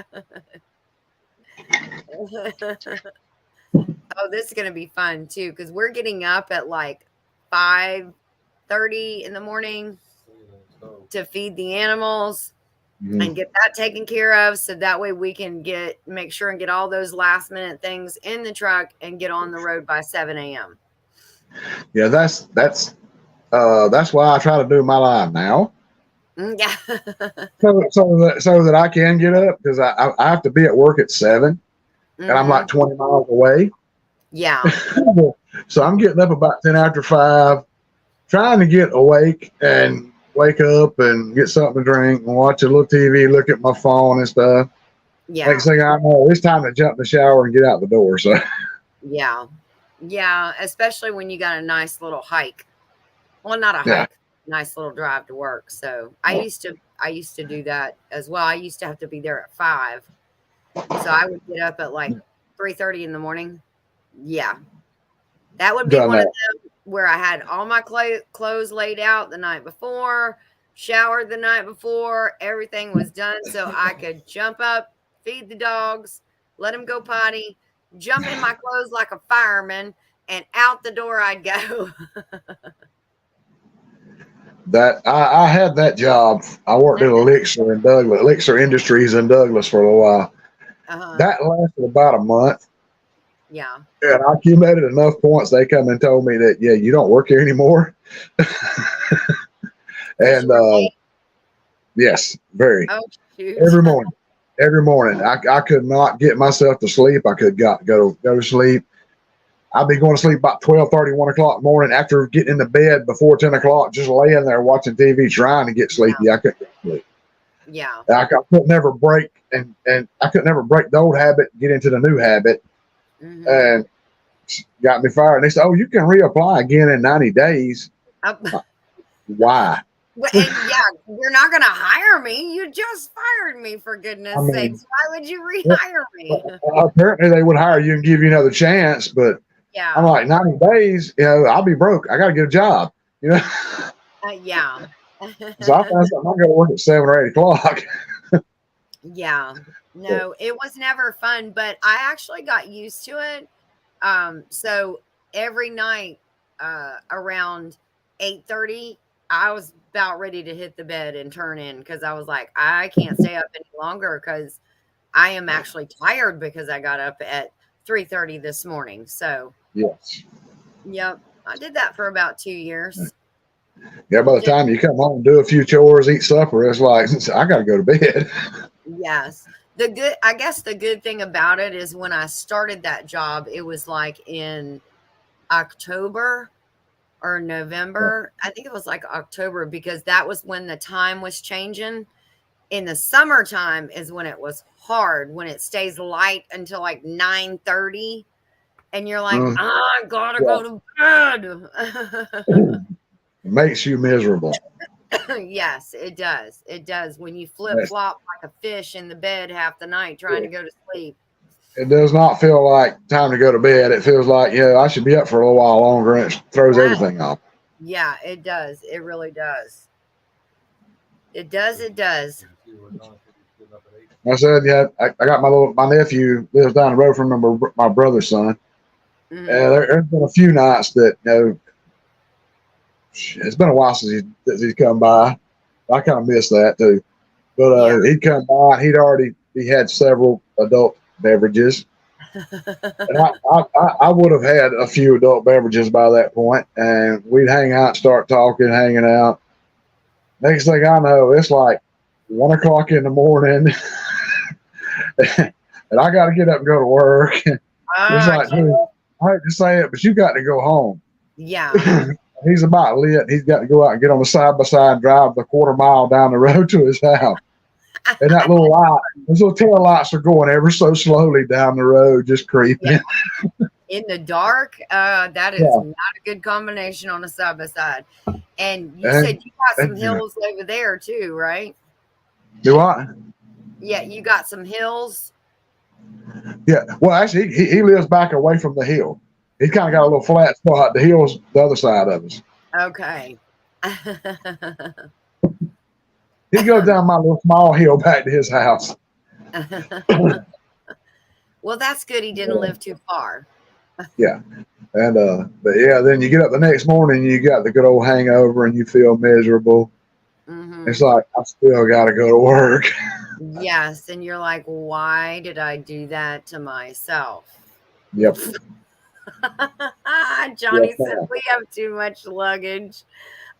Oh, this is going to be fun too because we're getting up at like 5:30 in the morning to feed the animals and get that taken care of, so that way we can make sure and get all those last minute things in the truck and get on the road by 7 a.m. Yeah, that's why I try to do my live now. Yeah. so that I can get up because I have to be at work at 7 and I'm like 20 miles away. Yeah. So I'm getting up about 10 after 5, trying to get awake and wake up and get something to drink and watch a little TV, look at my phone and stuff. Yeah. Next thing I know, it's time to jump in the shower and get out the door. So yeah. Yeah. Especially when you got a nice little hike. Well, not a hike, nice little drive to work. So I used to do that as well. I used to have to be there at 5. So I would get up at like 3:30 in the morning. Yeah. That would be one of them where I had all my clothes laid out the night before, showered the night before, everything was done so I could jump up, feed the dogs, let them go potty, jump in my clothes like a fireman, and out the door I'd go. That I had that job. I worked at Elixir in Douglas, Elixir Industries in Douglas for a little while. Uh-huh. That lasted about a month. Yeah. And I accumulated enough points. They come and told me that, yeah, you don't work here anymore. Because And you were late. yes, very. Oh, shoot. Every morning. Every morning. I could not get myself to sleep. I could go to sleep. I'd be going to sleep about 12:30, 1 o'clock in the morning after getting into bed before 10 o'clock, just laying there watching TV trying to get sleepy. I couldn't get sleep. Yeah. I could never break and I could never break the old habit, get into the new habit. Mm-hmm. And got me fired. And they said, "Oh, you can reapply again in 90 days." Why? And yeah, you're not going to hire me. You just fired me, for goodness sakes. Why would you rehire me? Apparently, they would hire you and give you another chance. But Yeah. I'm like, 90 days, I'll be broke. I got to get a job, Yeah. So I found something. I'm going to work at 7 or 8 o'clock. Yeah. No, it was never fun, but I actually got used to it. So every night around 8:30, I was about ready to hit the bed and turn in because I was like, I can't stay up any longer because I am actually tired because I got up at 3:30 this morning. So Yes. yep, I did that for about 2 years. Yeah, by the time you come home, do a few chores, eat supper, it's like, I got to go to bed. Yes. I guess the good thing about it is when I started that job, it was like in October or November. I think it was like October because that was when the time was changing. In the summertime is when it was hard, when it stays light until like 9:30 and you're like, I gotta go to bed. It makes you miserable. Yes, it does. It does. When you flip flop like a fish in the bed half the night trying to go to sleep. It does not feel like time to go to bed. It feels like, I should be up for a little while longer, and it throws everything off. Yeah, it does. It really does. It does. It does. I said, I got my nephew lives down the road from my brother's son. Mm-hmm. There's been a few nights that, it's been a while since he's come by. I kind of miss that too. But he'd come by and he had several adult beverages. And I would have had a few adult beverages by that point, and we'd hang out, start talking, hanging out. Next thing I know, it's like 1 o'clock in the morning, and I got to get up and go to work. It's like, dude, I hate to say it, but you got to go home. Yeah. He's about lit. He's got to go out and get on the side by side and drive the quarter mile down the road to his house. And that little light, those little tail lights are going ever so slowly down the road, just creeping. Yeah. In the dark, that is not a good combination on a side by side. And you said you got some hills over there too, right? Do I? Yeah, you got some hills. Yeah. Well, actually, he lives back away from the hill. He's kind of got a little flat spot. The hill's the other side of us. Okay. He goes down my little small hill back to his house. Well, that's good. He didn't live too far. Yeah. And but then you get up the next morning and you got the good old hangover and you feel miserable. Mm-hmm. It's like, I still got to go to work. Yes. And you're like, why did I do that to myself? Yep. Johnny said we have too much luggage.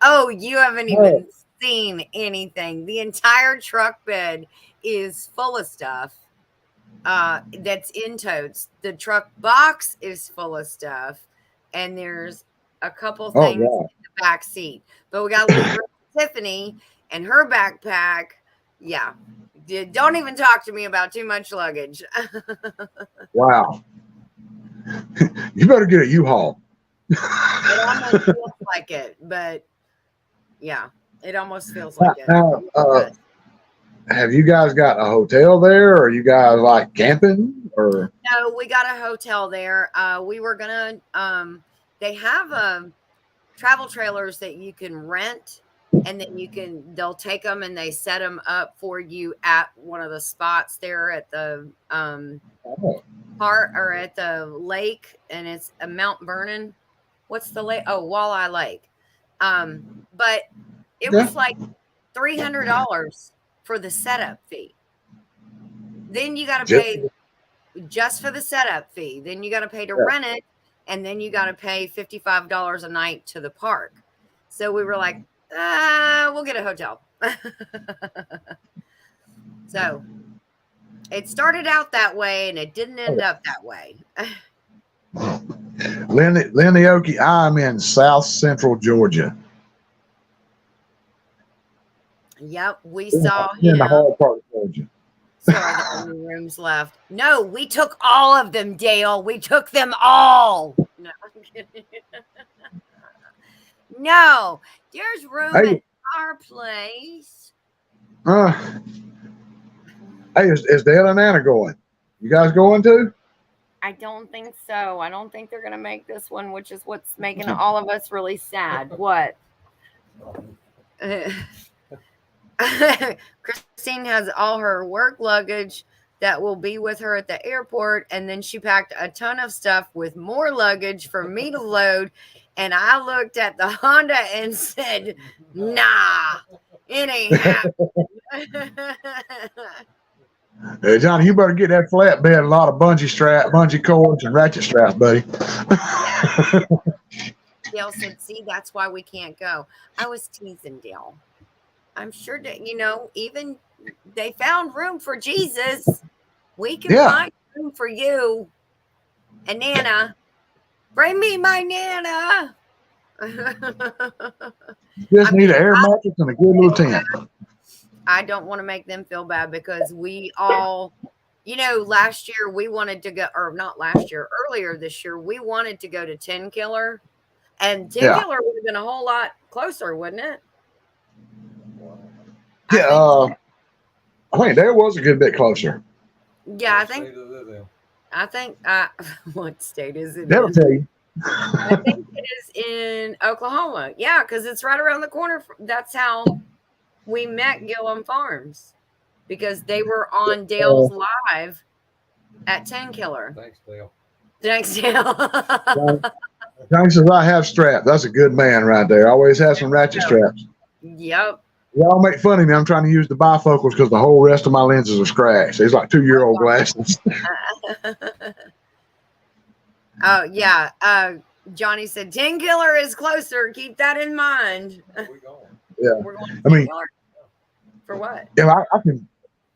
Oh, you haven't even seen anything. The entire truck bed is full of stuff that's in totes. The truck box is full of stuff, and there's a couple things in the back seat. But we got to leave Tiffany and her backpack. Yeah. Don't even talk to me about too much luggage. Wow. You better get a U-Haul. It almost feels like it, but yeah, it almost feels like it. Now, have you guys got a hotel there, or are you guys like camping? Or no, we got a hotel there. We were gonna. They have travel trailers that you can rent, and then they'll take them and they set them up for you at one of the spots there at the part or at the lake, and it's a Mount Vernon. What's the lake? Oh, Walleye Lake. But it Yeah. was like $300 for the setup fee. Then you got to Just- pay just for the setup fee. Then you got to pay to Yeah. rent it, and then you got to pay $55 a night to the park. So we were like, we'll get a hotel. So it started out that way, and it didn't end up that way. Lindy Okie, I'm in South Central Georgia. Yep, we saw In the him. hard part of Georgia. So are the only rooms left? No, we took all of them, Dale. We took them all. No, I'm kidding. No, there's room Hey. at our place. Hey, is Dale and Anna going? You guys going too? I don't think so. I don't think they're going to make this one, which is what's making all of us really sad. What? Christine has all her work luggage that will be with her at the airport, and then she packed a ton of stuff with more luggage for me to load. And I looked at the Honda and said, nah, it ain't happening. Hey, Johnny, you better get that flatbed, a lot of bungee cords, and ratchet straps, buddy. Dale said, see, that's why we can't go. I was teasing Dale. I'm sure that, even they found room for Jesus. We can find room for you and Nana. Bring me my Nana. Just need an air mattress and a good little tent. I don't want to make them feel bad because we all, last year we wanted to go, or not last year, earlier this year, we wanted to go to 10 Killer. And 10 Killer would have been a whole lot closer, wouldn't it? Yeah, I think there was a good bit closer. Yeah, I think, what state is it? That'll tell you. I think it is in Oklahoma. Yeah, because it's right around the corner. That's how we met Gillum Farms, because they were on Dale's live at 10 Killer. Thanks, Dale. Thanks, Dale. Johnny says, I have straps. That's a good man right there. Always has some ratchet straps. Yep. Y'all make fun of me. I'm trying to use the bifocals because the whole rest of my lenses are scratched. These like 2-year-old glasses. Oh, yeah. Johnny said 10 Killer is closer. Keep that in mind. Where we going? Yeah. We're going to 10 Killer. For what? Yeah,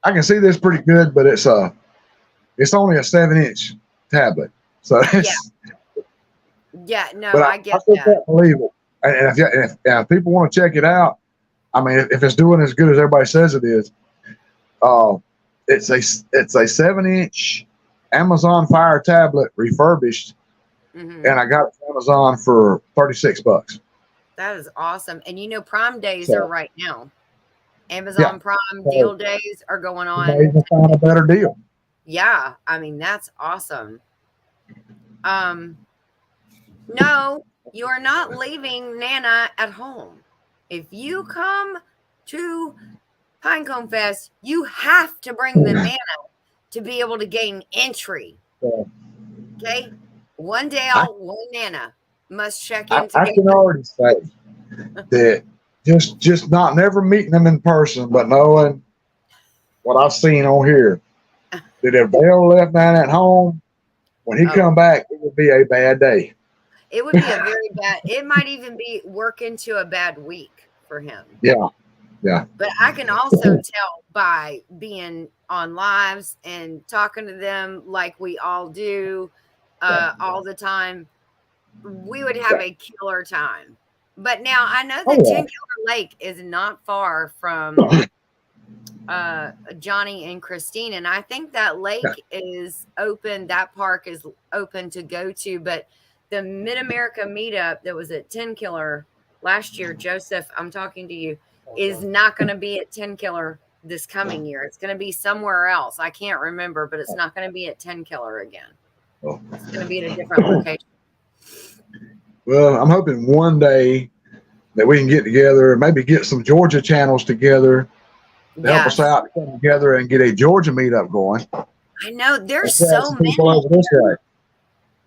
I can see this pretty good, but it's only a 7-inch tablet. So it's, yeah, no, but I get I still that. can't believe it. And if people want to check it out, I mean, if it's doing as good as everybody says it is, it's a 7-inch Amazon Fire tablet refurbished, and I got it from Amazon for $36. That is awesome. And Prime days are right now. Amazon Prime deal days are going on. Maybe find a better deal. Yeah, I mean, that's awesome. No, you are not leaving Nana at home. If you come to Pinecone Fest, you have to bring the Nana to be able to gain entry. Okay? One Dale, one Nana must check in together. I can already say that just never meeting them in person, but knowing what I've seen on here, that if Dale left Nana at home, when he come back, it would be a bad day. It would be a very bad, it might even be work into a bad week for him. Yeah. Yeah. But I can also tell by being on lives and talking to them like we all do all the time, we would have a killer time. But now I know that 10 Killer Lake is not far from Johnny and Christine. And I think that lake is open. That park is open to go to. But the Mid-America meetup that was at 10 Killer last year, Joseph, I'm talking to you, is not going to be at 10 Killer this coming year. It's going to be somewhere else. I can't remember, but it's not going to be at 10 Killer again. It's going to be at a different location. Well, I'm hoping one day that we can get together and maybe get some Georgia channels together to help us out, come together and get a Georgia meetup going. I know there's Let's have so some people many. over this way.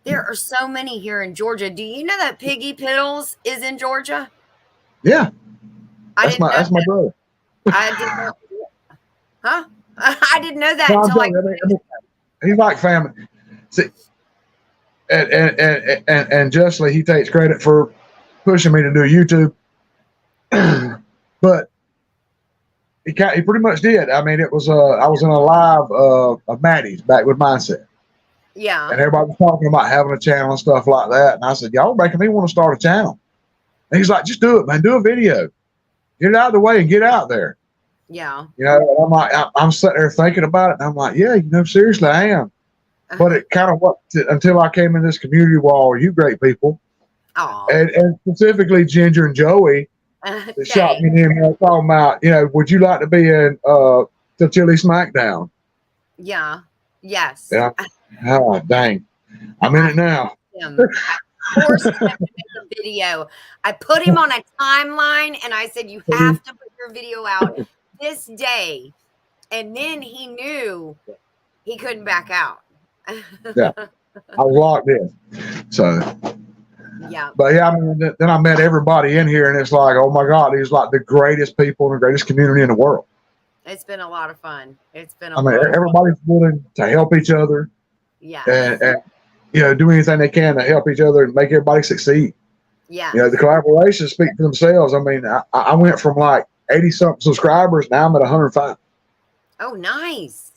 There are so many here in Georgia. Do you know that Piggy Piddles is in Georgia? Yeah, I that's didn't know my that. brother. I didn't know. Huh? I didn't know that No, I'm until like. telling you, I mean, he's like family. See, and justly, he takes credit for pushing me to do YouTube. But he pretty much did. I mean, it was I was in a live of Maddie's back with Mindset, Yeah. and everybody was talking about having a channel and stuff like that. And I said, y'all making me want to start a channel. And he's like, just do it, man. Do a video. Get it out of the way and get out there. Yeah. You know, and I'm like, I'm sitting there thinking about it, and I'm like, yeah, seriously, I am. But it kind of until I came in this community with all you great people, Oh. and specifically Ginger and Joey, that shot me in there talking about, would you like to be in the Chili Smackdown? Yeah. Yes. Yeah. Oh, dang. I'm in it now. I forced him to make a video. I put him on a timeline and I said, you have to put your video out this day. And then he knew he couldn't back out. Yeah. I was locked in. So, yeah. But yeah, I mean, then I met everybody in here, and it's like, oh my God, these like the greatest people in the greatest community in the world. It's been a lot of fun. It's been everybody's willing to help each other. Yeah. And do anything they can to help each other and make everybody succeed. Yeah. The collaborations speak for themselves. I mean, I went from like 80 something subscribers. Now I'm at 105. Oh, nice.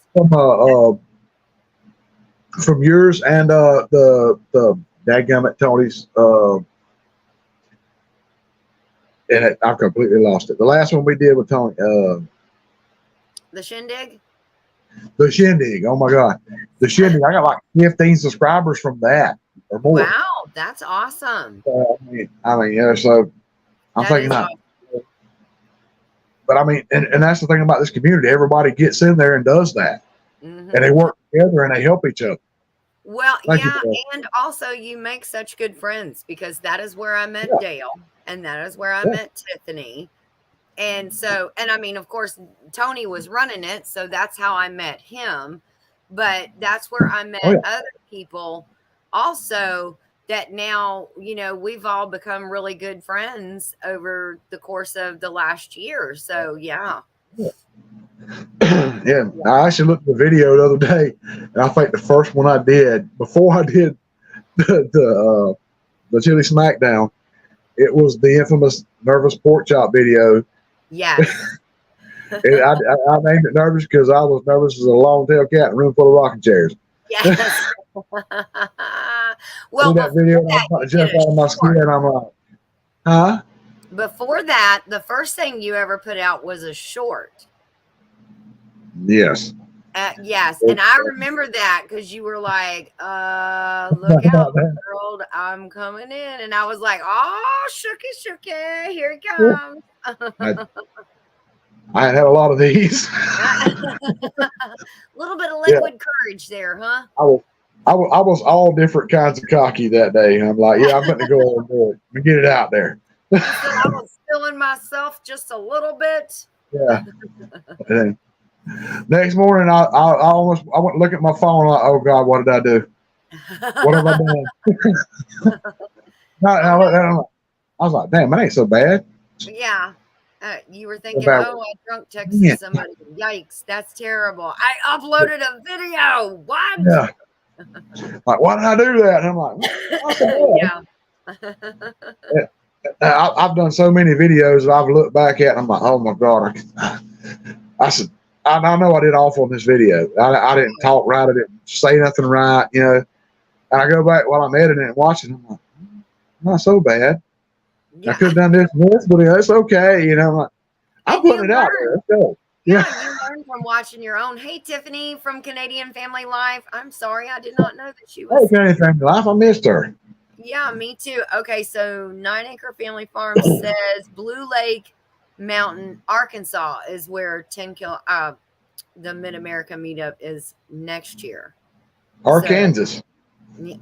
From yours and the dadgummit Tony's. And I've completely lost it. The last one we did with Tony. The Shindig? The Shindig. Oh my God. The Shindig. I got like 15 subscribers from that or more. Wow. That's awesome. I mean, so I'm thinking about awesome. But I mean, and that's the thing about this community. Everybody gets in there and does that. Mm-hmm. And they work together and they help each other. Well, and also you make such good friends because that is where I met Dale and that is where I met Tiffany. And so, and I mean, of course, Tony was running it, so that's how I met him. But that's where I met other people also that now, we've all become really good friends over the course of the last year. So, yeah. Yeah, I actually looked at the video the other day, and I think the first one I did before I did the Chili Smackdown, it was the infamous Nervous Pork Chop video. Yes. And I named it Nervous because I was nervous as a long-tailed cat in a room full of rocking chairs. Yes. Well, that video, I jumped out of my skin, and I'm like, huh? Before that, the first thing you ever put out was a short. Yes. Yes. And I remember that because you were like, look out, world, I'm coming in. And I was like, oh, shooky, here he comes. I had a lot of these. A little bit of liquid courage there, huh? I was all different kinds of cocky that day. I'm like, I'm going to go over and do it and get it out there. I was feeling myself just a little bit. Yeah. And next morning, I went to look at my phone. Like, oh God, what did I do? What have I done? I was like, damn, that ain't so bad. Yeah. You were thinking, I drunk texted somebody. Yikes, that's terrible. I uploaded a video. What? Yeah. Like, why did I do that? And I'm like, I've done so many videos that I've looked back at and I'm like, oh my God. I said, I know I did awful in this video. I didn't talk right. I didn't say nothing right, And I go back while I'm editing and watching. I'm like, not so bad. I could have done this, but it's okay. I'm like, I'm putting it out there. Let's go. Yeah, you learn from watching your own. Hey, Tiffany from Canadian Family Life. I'm sorry, I did not know that she was. Hey, Canadian Family Life. I missed her. Yeah, me too. Okay, so 9 Acre Family Farm says Blue Lake Mountain, Arkansas is where the Mid-America meetup is next year. Arkansas. So,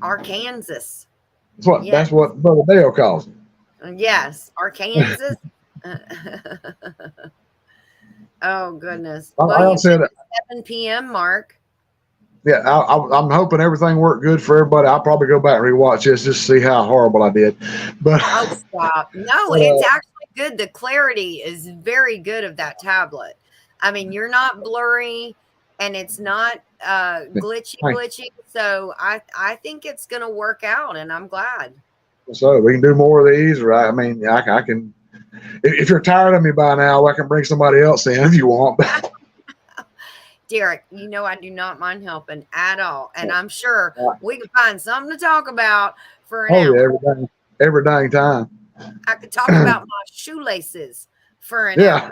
Arkansas. That's what Brother Dale calls it. Yes, Arkansas. Oh goodness. Well, 7 p.m. Mark. Yeah, I'm hoping everything worked good for everybody. I'll probably go back and rewatch this just to see how horrible I did. But Oh, stop. No, but, it's actually good. The clarity is very good of that tablet. I mean, you're not blurry and it's not glitchy. So I think it's going to work out, and I'm glad. so we can do more of these, right? I mean, I can. If you're tired of me by now, I can bring somebody else in if you want. Derek, you know I do not mind helping at all. And I'm sure we can find something to talk about for an hour. Yeah, every dang time. I could talk about my shoelaces for an hour.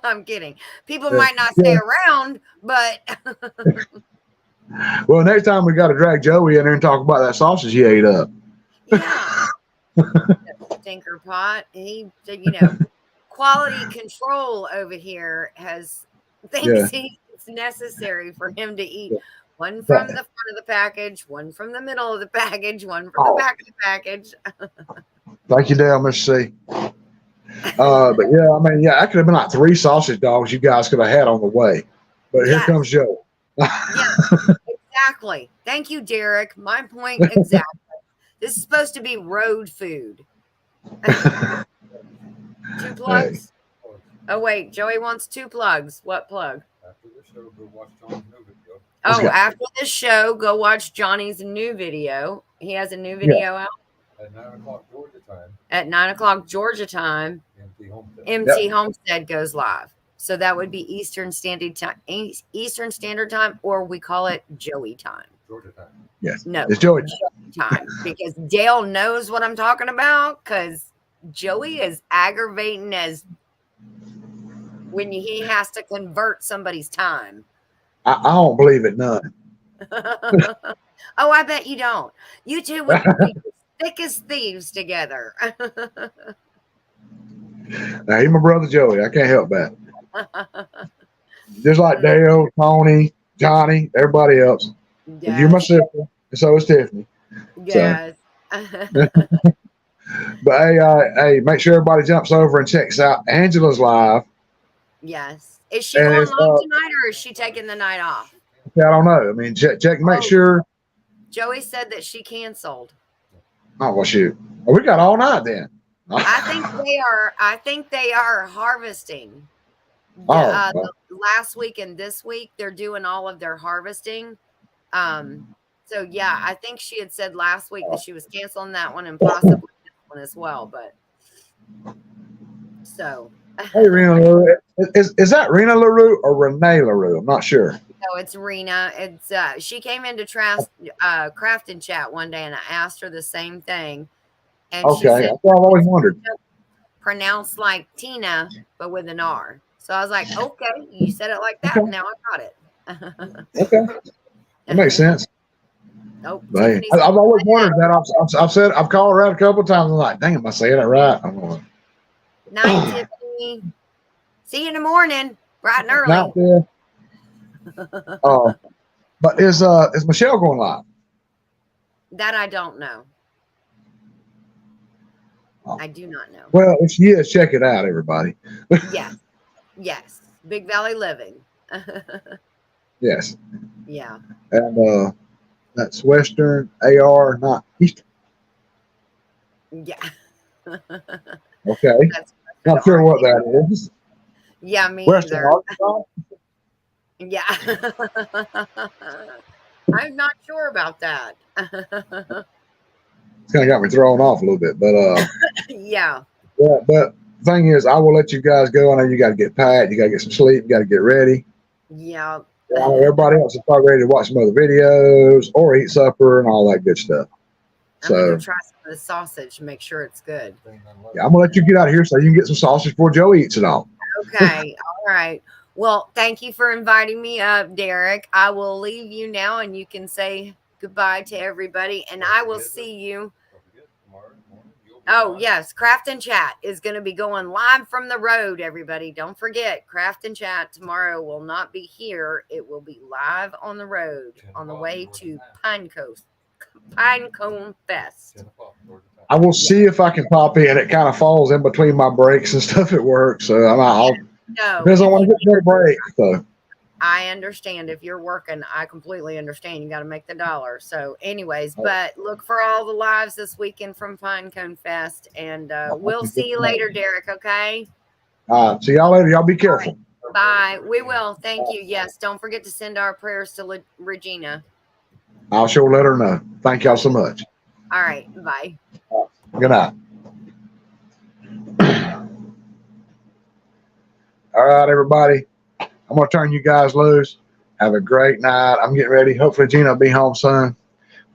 I'm kidding. People might not stay around, but well, next time we got to drag Joey in there and talk about that sausage he ate up. Yeah. Stinker pot. He, quality control over here thinks it's necessary for him to eat one from the front of the package, one from the middle of the package, one from the back of the package. Thank you, Dale, Miss C. But yeah, I mean, that could have been like 3 sausage dogs you guys could have had on the way. But here comes Joe. Exactly. Thank you, Derek. My point exactly. This is supposed to be road food. 2 plugs? Oh, wait. Joey wants 2 plugs. What plug? After the show, go watch Johnny's new video. Oh, after the show, go watch Johnny's new video. He has a new video out. At 9 o'clock Georgia time. At 9 o'clock Georgia time, MT Homestead goes live. So that would be Eastern Standard Time, or we call it Joey time. Georgia time. Yes. No, it's Joey time. Because Dale knows what I'm talking about, because Joey is aggravating as when he has to convert somebody's time. I don't believe it none. Oh, I bet you don't. You two would be thick as thieves together. Now, he's my brother Joey. I can't help that. Just like Dale, Tony, Johnny, everybody else. Yes. You're my sister, and so is Tiffany. Yes. So. But hey, make sure everybody jumps over and checks out Angela's live. Yes. Is she going live tonight, or is she taking the night off? I don't know. I mean, check, make sure. Joey said that she canceled. Oh, well, shoot. Well, we got all night then. I think they are harvesting. Last week and this week, they're doing all of their harvesting. So yeah, I think she had said last week that she was canceling that one and possibly this one as well. But so. Hey, Rena LaRue. Is that Rena LaRue or Renee LaRue? I'm not sure. No, it's Rena. It's she came into Craft and Chat one day, and I asked her the same thing. And she said, that's what I've always wondered. Pronounced like Tina, but with an R. So I was like, okay, you said it like that. Okay. Now I got it. Okay, that makes sense. Nope. I've always wondered that. I've called her out a couple of times. I'm like, dang, am I saying it right? I'm going. Night, Tiffany. See you in the morning, bright and early. But is Michelle going live? That I don't know. I do not know. Well, if she is, check it out, everybody. Yes. Big Valley Living. Yes. Yeah. And that's Western AR, not Eastern. Yeah. Okay. Not sure what that is. Yeah, me Western either. Arkansas? Yeah. I'm not sure about that. It's kind of got me thrown off a little bit, but yeah. But the thing is, I will let you guys go. I know you got to get packed, you got to get some sleep, you got to get ready. Yeah. Everybody else is probably ready to watch some other videos or eat supper and all that good stuff. I'm gonna try some of the sausage and make sure it's good. Yeah, I'm gonna let you get out of here so you can get some sausage before Joe eats it all. Okay. All right. Well, thank you for inviting me up, Derek. I will leave you now, and you can say goodbye to everybody, and I will see you. Oh, yes. Craft and Chat is going to be going live from the road, everybody. Don't forget, Craft and Chat tomorrow will not be here. It will be live on the road on the way to Pinecone Fest. I will see if I can pop in. It kind of falls in between my breaks and stuff at work, so I'll depends on when I get to break. So I understand if you're working. I completely understand. You got to make the dollar. So, anyways, but look for all the lives this weekend from Pinecone Fest, and we'll see you later, Derek. Okay. See y'all later. Y'all be careful. Bye. We will. Thank you. Yes. Don't forget to send our prayers to Regina. I'll sure let her know. Thank y'all so much. All right. Bye. Good night. All right, everybody. I'm going to turn you guys loose. Have a great night. I'm getting ready. Hopefully, Gina will be home soon,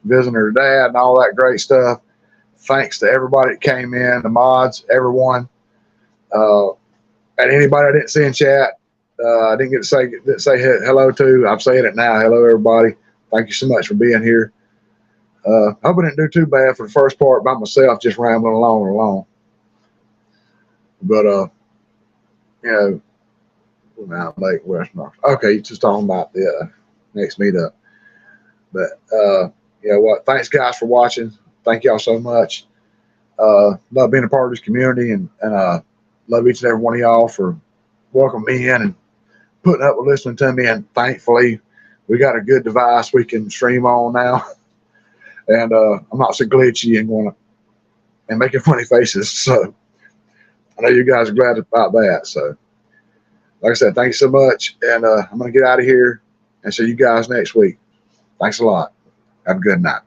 visiting her dad and all that great stuff. Thanks to everybody that came in, the mods, everyone. And anybody I didn't see in chat, I didn't get to say hello to. I'm saying it now. Hello, everybody. Thank you so much for being here. Hope I didn't do too bad for the first part by myself, just rambling along. But, you know, Mount Lake, West North. Okay, just talking about the next meetup. But you know what? Thanks, guys, for watching. Thank y'all so much. Love being a part of this community, and love each and every one of y'all for welcoming me in and putting up with listening to me. And thankfully, we got a good device we can stream on now. And I'm not so glitchy and making funny faces. So I know you guys are glad about that. So. Like I said, thank you so much. And I'm going to get out of here and see you guys next week. Thanks a lot. Have a good night.